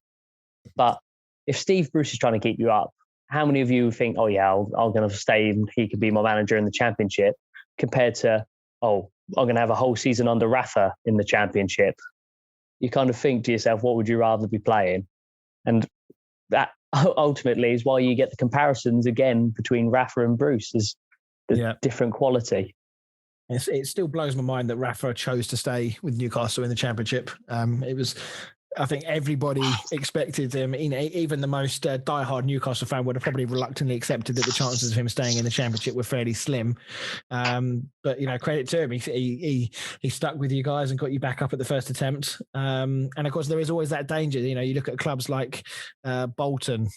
But if Steve Bruce is trying to keep you up, how many of you think, oh yeah, I'm going to stay and he could be my manager in the Championship, compared to, oh, I'm going to have a whole season under Rafa in the Championship? You kind of think to yourself, what would you rather be playing? And that ultimately is why you get the comparisons again between Rafa and Bruce, is the different quality. It still blows my mind that Rafa chose to stay with Newcastle in the Championship. It was, I think everybody expected him, even the most diehard Newcastle fan would have probably reluctantly accepted that the chances of him staying in the Championship were fairly slim. But credit to him, he stuck with you guys and got you back up at the first attempt. And of course, there is always that danger. You look at clubs like Bolton,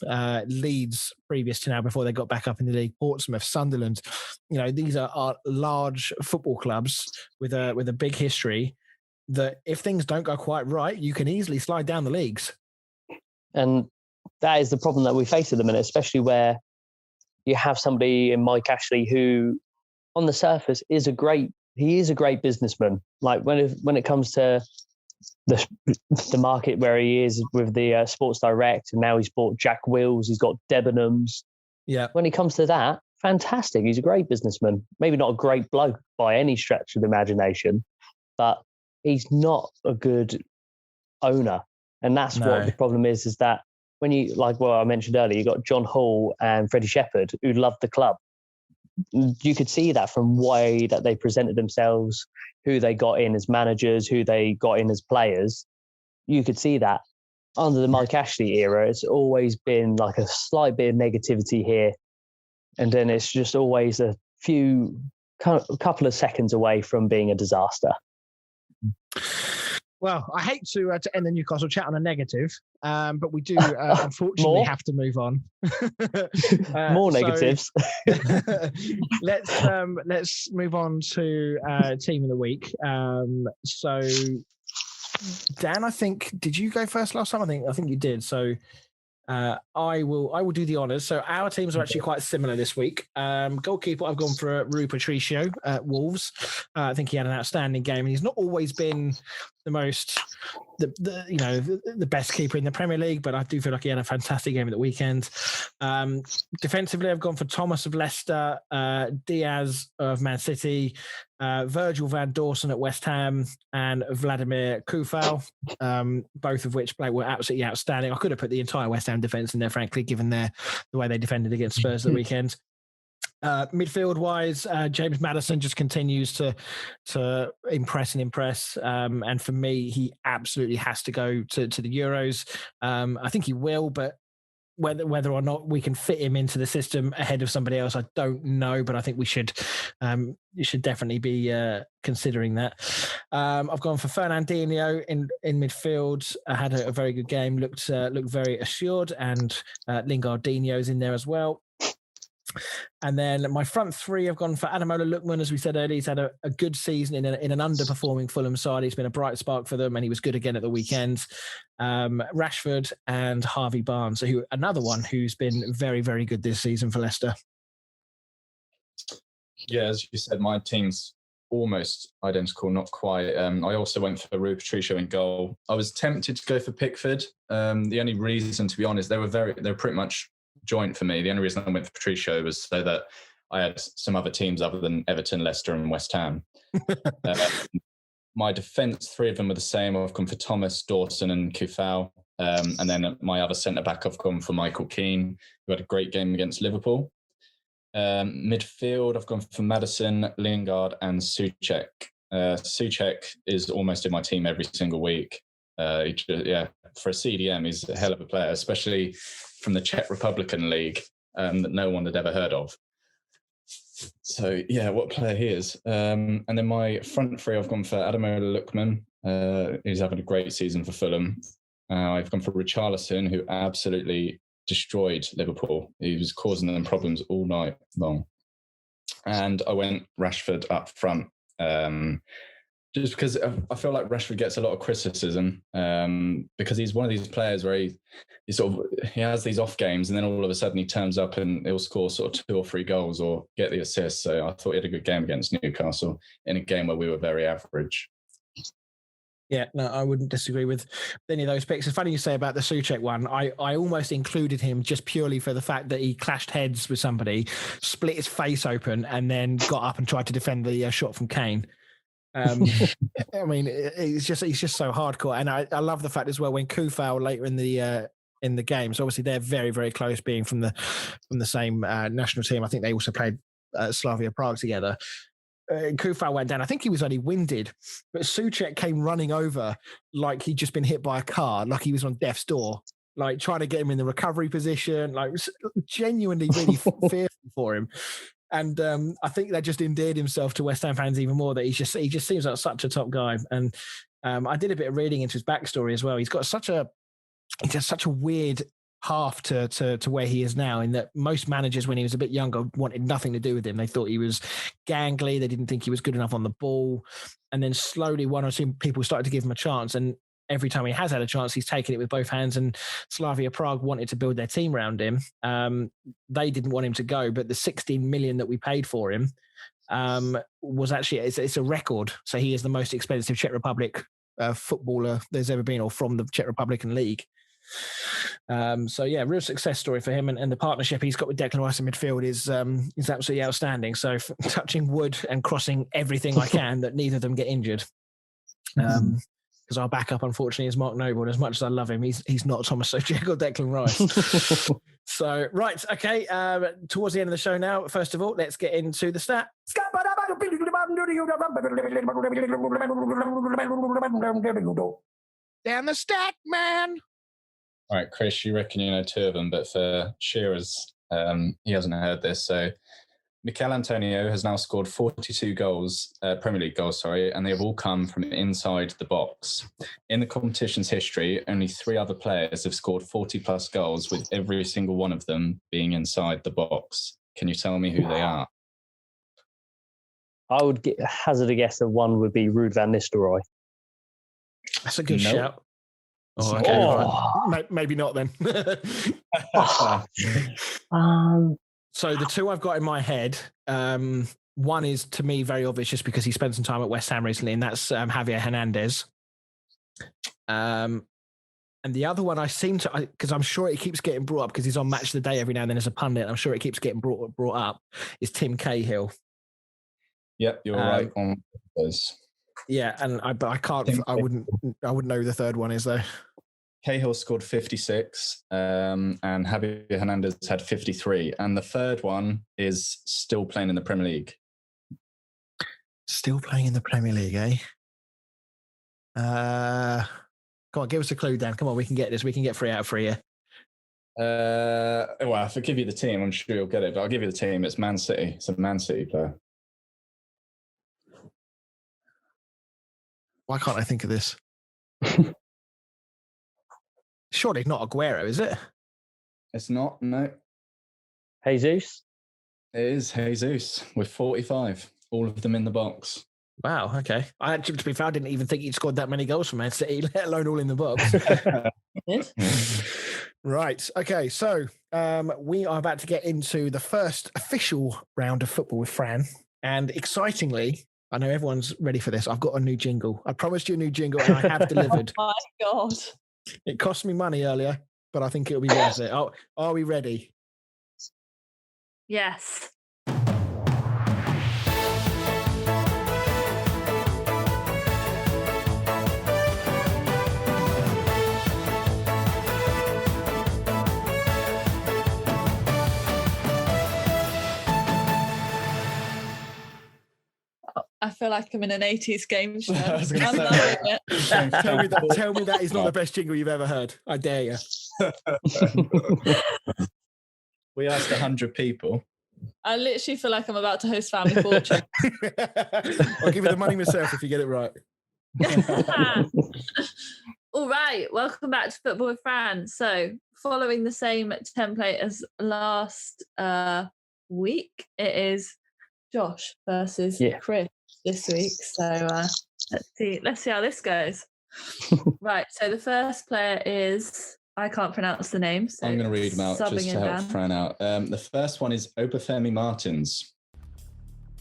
Leeds, previous to now, before they got back up in the league, Portsmouth, Sunderland. These are large football clubs with a big history, that if things don't go quite right, you can easily slide down the leagues. And that is the problem that we face at the minute, especially where you have somebody in Mike Ashley who, on the surface, is a great he is a great businessman. Like when it comes to the market where he is with the Sports Direct, and now he's bought Jack Wills, he's got Debenhams. Yeah. When it comes to that, fantastic. He's a great businessman. Maybe not a great bloke by any stretch of the imagination, but he's not a good owner. And that's what the problem is that when you, like what I mentioned earlier, you got John Hall and Freddie Shepherd who love the club. You could see that from the way that they presented themselves, who they got in as managers, who they got in as players. You could see that. Under the Mike Ashley era, it's always been like a slight bit of negativity here. And then it's just always a couple of seconds away from being a disaster. Well, I hate to end the Newcastle chat on a negative, but we do unfortunately have to move on. More negatives. Let's move on to team of the week. So, Dan, I think did you go first last time? I think you did. So. I will do the honours. So our teams are actually quite similar this week. Goalkeeper, I've gone for Rui Patricio at Wolves. I think he had an outstanding game, and he's not always been the best keeper in the Premier League, but I do feel like he had a fantastic game at the weekend. Defensively, I've gone for Thomas of Leicester, Diaz of Man City, Virgil van Dawson at West Ham, and Vladimir Kufal, both of which were absolutely outstanding. I could have put the entire West Ham defence in there, frankly, given the way they defended against Spurs at the weekend. Midfield-wise, James Maddison just continues to impress. And for me, he absolutely has to go to the Euros. I think he will, but whether or not we can fit him into the system ahead of somebody else, I don't know. But I think we should definitely be considering that. I've gone for Fernandinho in midfield. I had a very good game. Looked very assured, and Lingardinho's in there as well. And then my front three, I've gone for Ademola Lookman. As we said earlier, he's had a good season in an underperforming Fulham side. He's been a bright spark for them, and he was good again at the weekend. Rashford and Harvey Barnes, another one who's been very, very good this season for Leicester. Yeah, as you said, my team's almost identical, not quite. I also went for Rui Patricio in goal. I was tempted to go for Pickford. The only reason, to be honest, they were pretty much joint for me. The only reason I went for Patricio was so that I had some other teams other than Everton, Leicester and West Ham. My defence, three of them were the same. I've gone for Thomas, Dawson and Kufal. And then my other centre-back, I've gone for Michael Keane, who had a great game against Liverpool. Midfield, I've gone for Maddison, Lingard and Souček. Souček is almost in my team every single week. For a CDM, he's a hell of a player, especially from the Czech Republican League that no one had ever heard of. So, yeah, what a player he is. And then my front three, I've gone for Ademola Lookman. He's having a great season for Fulham. I've gone for Richarlison, who absolutely destroyed Liverpool. He was causing them problems all night long. And I went Rashford up front. Just because I feel like Rashford gets a lot of criticism because he's one of these players where he has these off games and then all of a sudden he turns up and he'll score sort of 2 or 3 goals or get the assist. So I thought he had a good game against Newcastle in a game where we were very average. Yeah, no, I wouldn't disagree with any of those picks. It's funny you say about the Souček one. I almost included him just purely for the fact that he clashed heads with somebody, split his face open, and then got up and tried to defend the shot from Kane. I mean, he's just so hardcore, and I love the fact as well when Kufal later in the game. So obviously they're very, very close, being from the same national team. I think they also played Slavia Prague together. Kufal went down. I think he was only winded, but Souček came running over like he'd just been hit by a car, like he was on death's door, like trying to get him in the recovery position, like genuinely really fearful for him. And I think that just endeared himself to West Ham fans even more, that he just seems like such a top guy. And I did a bit of reading into his backstory as well. He's got such a weird half to where he is now, in that most managers when he was a bit younger wanted nothing to do with him. They thought he was gangly. They didn't think he was good enough on the ball. And then slowly 1 or 2 people started to give him a chance. And every time he has had a chance, he's taken it with both hands. And Slavia Prague wanted to build their team around him. They didn't want him to go, but the 16 million that we paid for him, was actually it's a record. So he is the most expensive Czech Republic footballer there's ever been, or from the Czech Republican League. So yeah, real success story for him, and the partnership he's got with Declan Rice in midfield is absolutely outstanding. So touching wood and crossing everything I can that neither of them get injured. Because our backup, unfortunately, is Mark Noble. And as much as I love him, he's not Thomas Souček or Declan Rice. So, right, okay. Towards the end of the show now, first of all, let's get into the stat. Down the stat, man. All right, Chris, you reckon you know two of them, but for Shearer's, he hasn't heard this. So Mikel Antonio has now scored 42 goals, Premier League goals, and they have all come from inside the box. In the competition's history, only 3 other players have scored 40-plus goals, with every single one of them being inside the box. Can you tell me who they are? I would hazard a guess that one would be Ruud van Nistelrooy. That's a good shout. Oh, okay. Right. Maybe not then. So the 2 I've got in my head, one is to me very obvious just because he spent some time at West Ham recently, and that's Javier Hernandez. And the other one I seem to, because I'm sure it keeps getting brought up because he's on Match of the Day every now and then as a pundit. I'm sure it keeps getting brought up. Is Tim Cahill? Yep, you're right on those. Yeah, and I wouldn't know who the third one is though. Cahill scored 56, and Javier Hernandez had 53, and the third one is still playing in the Premier League. Still playing in the Premier League, eh? Come on, give us a clue, Dan. Come on, we can get this. We can get 3 out of 3 here. Well, if I give you the team, I'm sure you'll get it, but I'll give you the team. It's Man City. It's a Man City player. Why can't I think of this? Surely not Aguero, is it? It's not, no. Jesus? It is Jesus with 45. All of them in the box. Wow, okay. To be fair, I didn't even think he'd scored that many goals for Man City, let alone all in the box. Right, okay, so we are about to get into the first official round of football with Fran. And excitingly, I know everyone's ready for this. I've got a new jingle. I promised you a new jingle and I have delivered. Oh my God. It cost me money earlier, but I think it'll be worth it. Are we ready? Yes. I feel like I'm in an 80s game show. I'm loving it. Tell me that is not the best jingle you've ever heard. I dare you. We asked 100 people. I literally feel like I'm about to host Family Fortune. I'll give you the money myself if you get it right. All right, welcome back to Football with Fran. So, following the same template as last week, it is Josh versus Chris this week. So let's see how this goes. Right. So the first player is, I can't pronounce the name. So I'm going to read them out just to help Fran out. The first one is Obafemi Martins.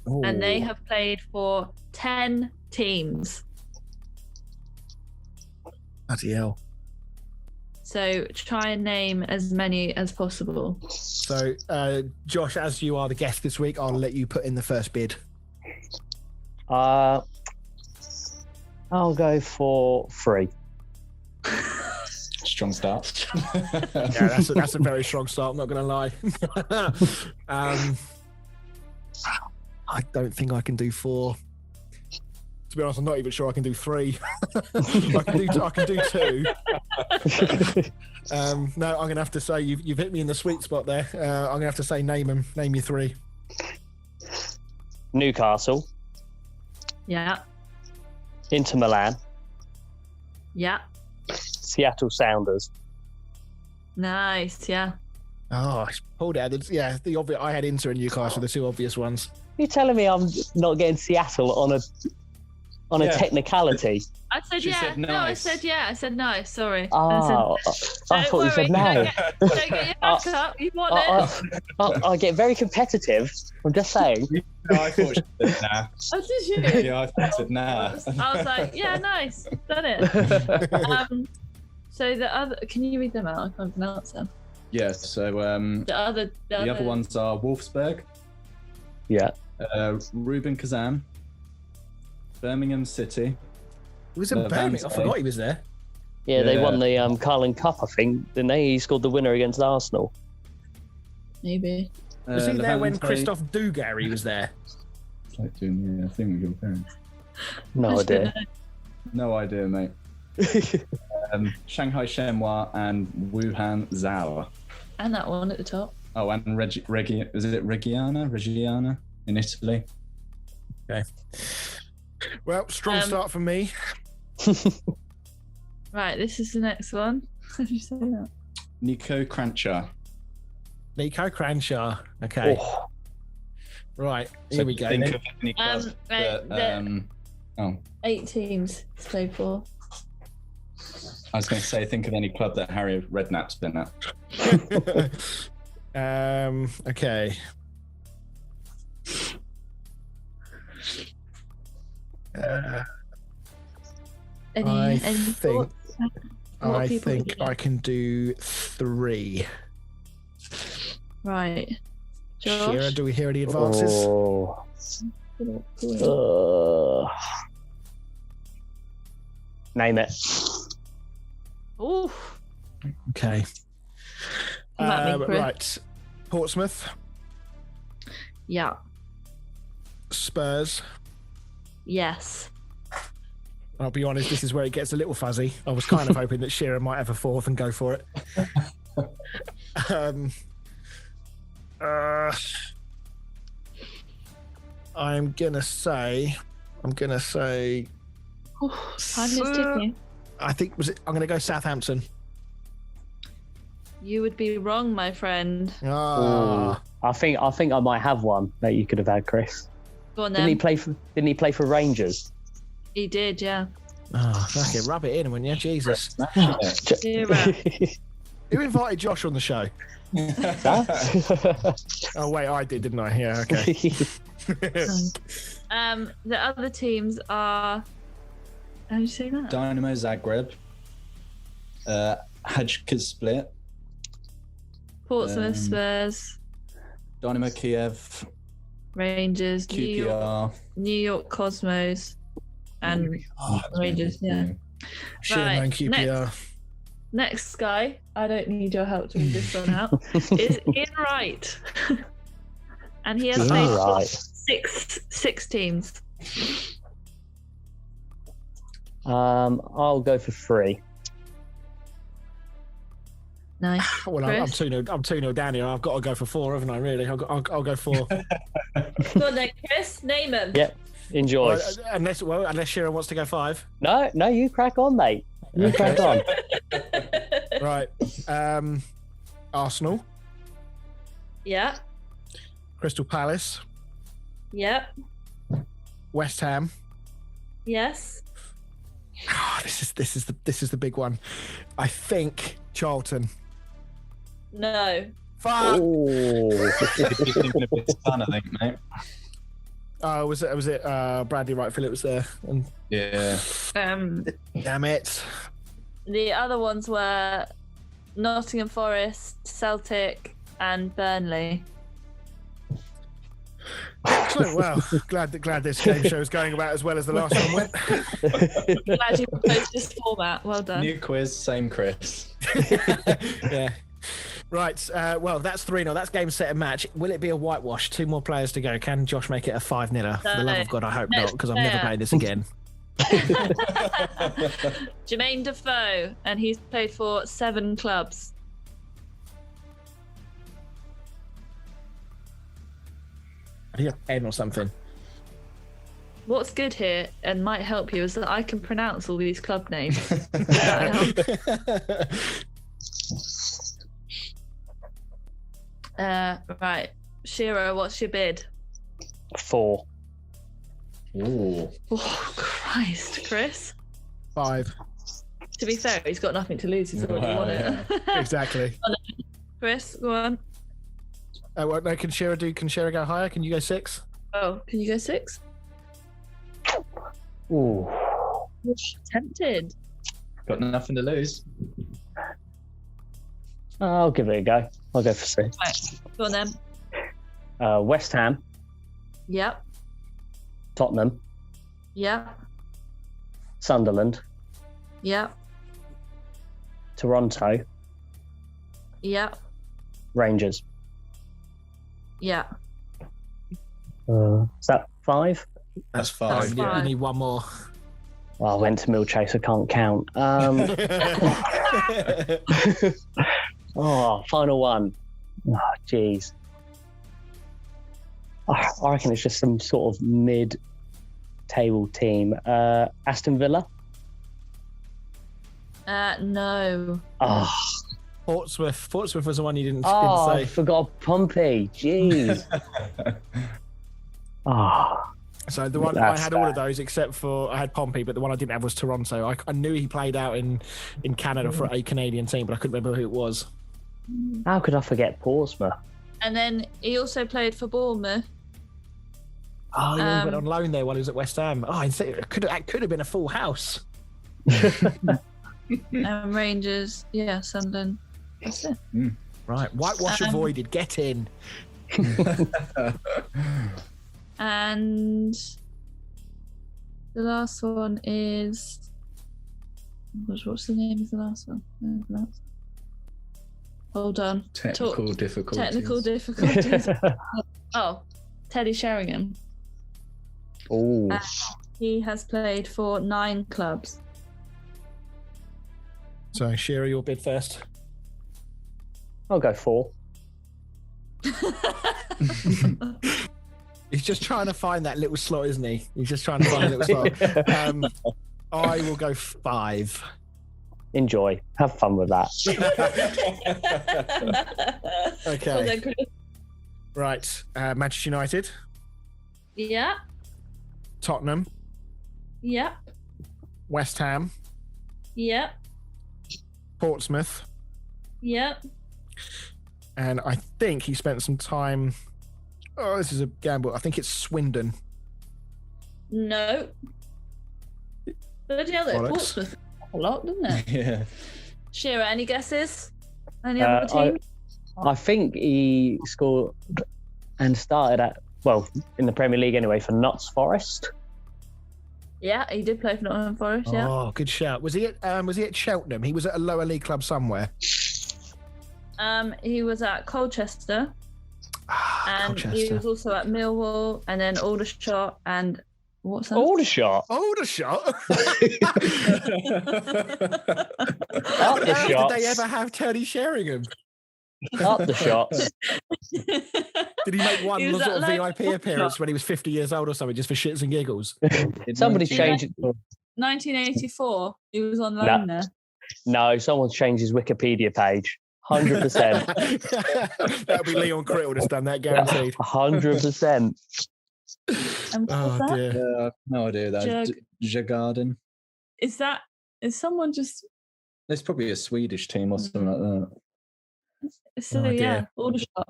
Ooh. And they have played for 10 teams. Bloody hell. So try and name as many as possible. So, Josh, as you are the guest this week, I'll let you put in the first bid. I'll go for 3. Strong start. Yeah, that's a very strong start. I'm not going to lie. I don't think I can do 4. To be honest, I'm not even sure I can do 3. I can do 2. No, I'm going to have to say you've hit me in the sweet spot there. I'm going to have to say name your 3. Newcastle. Yeah. Inter Milan. Yeah. Seattle Sounders. Nice, yeah. Oh, I pulled out. Yeah, the obvious. I had Inter and Newcastle, the 2 obvious ones. You're telling me I'm not getting Seattle on a on a technicality. I said She yeah. said No, I nice. said yeah. I said no. Sorry. Oh, I thought you said no. Don't get your back up. You want it? I get very competitive. I'm just saying. No, I thought she said nah. Oh, did you? Yeah, I thought she said nah. I was like, yeah, nice, done it. So the other, can you read them out? I can't pronounce them. Yeah, so The other ones are Wolfsburg, Yeah. Ruben Kazan, Birmingham City. He was in Birmingham. I forgot he was there. Yeah, they won the Carling Cup, I think, didn't they? He scored the winner against Arsenal. Maybe. Was he there when Levante. Christoph Dugarry was there? It's like doing a thing with your parents. No idea. No idea, mate. Shanghai Shenhua and Wuhan Zhao. And that one at the top. Oh, and is it Reggiana in Italy? Okay. Well, strong start from me. Right, this is the next one. How did you say that? Nico Crancher. Nico Cranshaw. Okay. Oh, Right. Here we go. Think then. of any club Right, that, 8 teams to play for. I was going to say, think of any club that Harry Redknapp's been at. Okay. Any think- thoughts? A lot I of people think do. I can do 3. Right. Shira, Josh? do we hear any advances? oh. Name it. Ooh. Okay. Come at me, Chris. Right. Portsmouth, Yeah. Spurs. Yes. I'll be honest, this is where it gets a little fuzzy. I was kind of hoping that Shearer might have a 4th and go for it. I'm gonna say. Ooh, time is ticking. I'm gonna go Southampton. You would be wrong, my friend. Ah, I think I might have one that you could have had, Chris. Go on Didn't then. he play for Rangers? He did, yeah. fuck it, rub it in, wouldn't you? Jesus. Zero. Who invited Josh on the show? Oh wait, I did, didn't I? Yeah, okay. The other teams are. How do you say that? Dynamo Zagreb, Hajduk Split, Portsmouth, Spurs, Dynamo Kiev, Rangers, QPR. New York Cosmos, and Rangers. Yeah. Should have known QPR. Next guy, I don't need your help to read this one out, is Ian Wright. And he has Ian played for Wright. six teams. I'll go for 3. Nice. Well, I'm 2-0 down here. I've got to go for 4, haven't I? Really? I'll go 4. Go on then, Chris. Name them. Yep. Enjoy. Unless Shearer wants to go 5. No, you crack on, mate. You crack on. Right. Arsenal, Yeah. Crystal Palace, Yeah. West Ham. Yes. Oh, this is the big one. I think Charlton. No. Fuck. Oh. You're thinking of his son, I think, mate. Was it Bradley Wright Phillips was there? And Yeah. damn it. The other ones were Nottingham Forest, Celtic, and Burnley. Excellent. Well, glad this game show is going about as well as the last one went. Glad you proposed this format. Well done. New quiz, same Chris. Yeah. Right. Well, that's 3-0. That's game, set, and match. Will it be a whitewash? 2 more players to go. Can Josh make it a 5-0? For the love of God, I hope not, because I'm never playing this again. Jermaine Defoe, and he's played for 7 clubs. I think 10 or something. What's good here and might help you is that I can pronounce all these club names. That helps. Right. Shiro, what's your bid? 4. Ooh. Oh, Christ. Christ, Chris. 5. To be fair, he's got nothing to lose. He's already won it. Exactly. Chris, go on. Well, no, can Shira go higher? Can you go 6? Oh, can you go 6? Ooh. Tempted. Got nothing to lose. I'll give it a go. I'll go for 6. Right. Go on then. West Ham, Yep. Tottenham, Yep. Sunderland, Yep. Toronto, Yep. Rangers. Yep. Is that 5? That's 5. Yeah, you Five. need one more. Oh, I went to Mill Chase. I can't count. Final one. Oh, jeez. I reckon it's just some sort of mid-table team. Aston Villa. No. Oh, Portsmouth was the one you didn't I say. forgot Pompey. Jeez. So the one That's I had all of those except for I had Pompey, but the one I didn't have was Toronto. I knew he played out in Canada for a Canadian team, but I couldn't remember who it was. How could I forget Portsmouth? And then he also played for Bournemouth. Oh, he went on loan there while he was at West Ham. Oh, it could have been a full house. Rangers. Yeah, Sunderland. That's it. Right, whitewash avoided. Get in. And the last one is. Oh gosh, what's the name of the last one? Hold on. Technical difficulties. Technical difficulties. Oh, Teddy Sheringham. Oh, He has played for 9 clubs. So, Shira, your bid first. I'll go 4. He's just trying to find that little slot, isn't he? He's just trying to find a little slot. I will go 5. Enjoy. Have fun with that. Okay. Well then, Chris. Right. Manchester United, Yeah. Tottenham, Yeah. West Ham, Yeah. Portsmouth, Yeah. and I think he spent some time. Oh, this is a gamble. I think it's Swindon. No. Bloody hell, Bollocks. Portsmouth a lot, didn't it? Yeah. Shira, any guesses? Any other team? I think he scored and started in the Premier League anyway for Notts Forest. Yeah, he did play for Nottingham Forest. Yeah. Oh, good shout. Was he at Cheltenham? He was at a lower league club somewhere. He was at Colchester, and he Colchester. was also at Millwall, and then Aldershot, and what's that? Aldershot. Aldershot. Up the How shots. did they ever have Teddy Sheringham? Up the shots. Did he make one He was sort of at VIP appearance when he was 50 years old or something, just for shits and giggles? Somebody changed it. 1984. He was on loan there. No, someone's changed his Wikipedia page. 100%. That'll be Leon Criddle that's done that, guaranteed. 100%. And what was Oh that? dear. Yeah, I've no idea that. Jug. Jagarden. Is someone just? There's probably a Swedish team or something like that. So Oh, yeah, dear. Aldershot.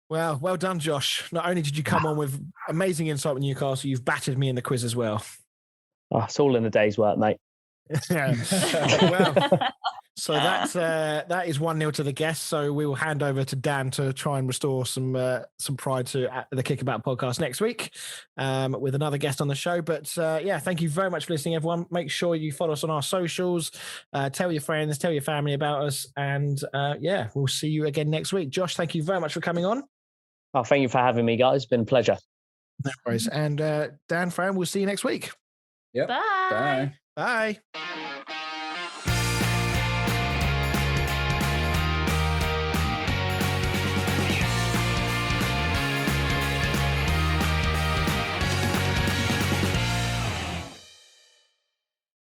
Well done, Josh. Not only did you come on with amazing insight with Newcastle, you've battered me in the quiz as well. Oh, it's all in the day's work, mate. Yeah. Well, so that is 1-0 to the guests. So we will hand over to Dan to try and restore some pride to the Kickabout podcast next week with another guest on the show. But thank you very much for listening, everyone. Make sure you follow us on our socials. Tell your friends, tell your family about us, and we'll see you again next week. Josh, thank you very much for coming on. Oh, thank you for having me, guys. It's been a pleasure. No worries. And Dan, Fran, we'll see you next week. Yep. Bye. Bye. Bye.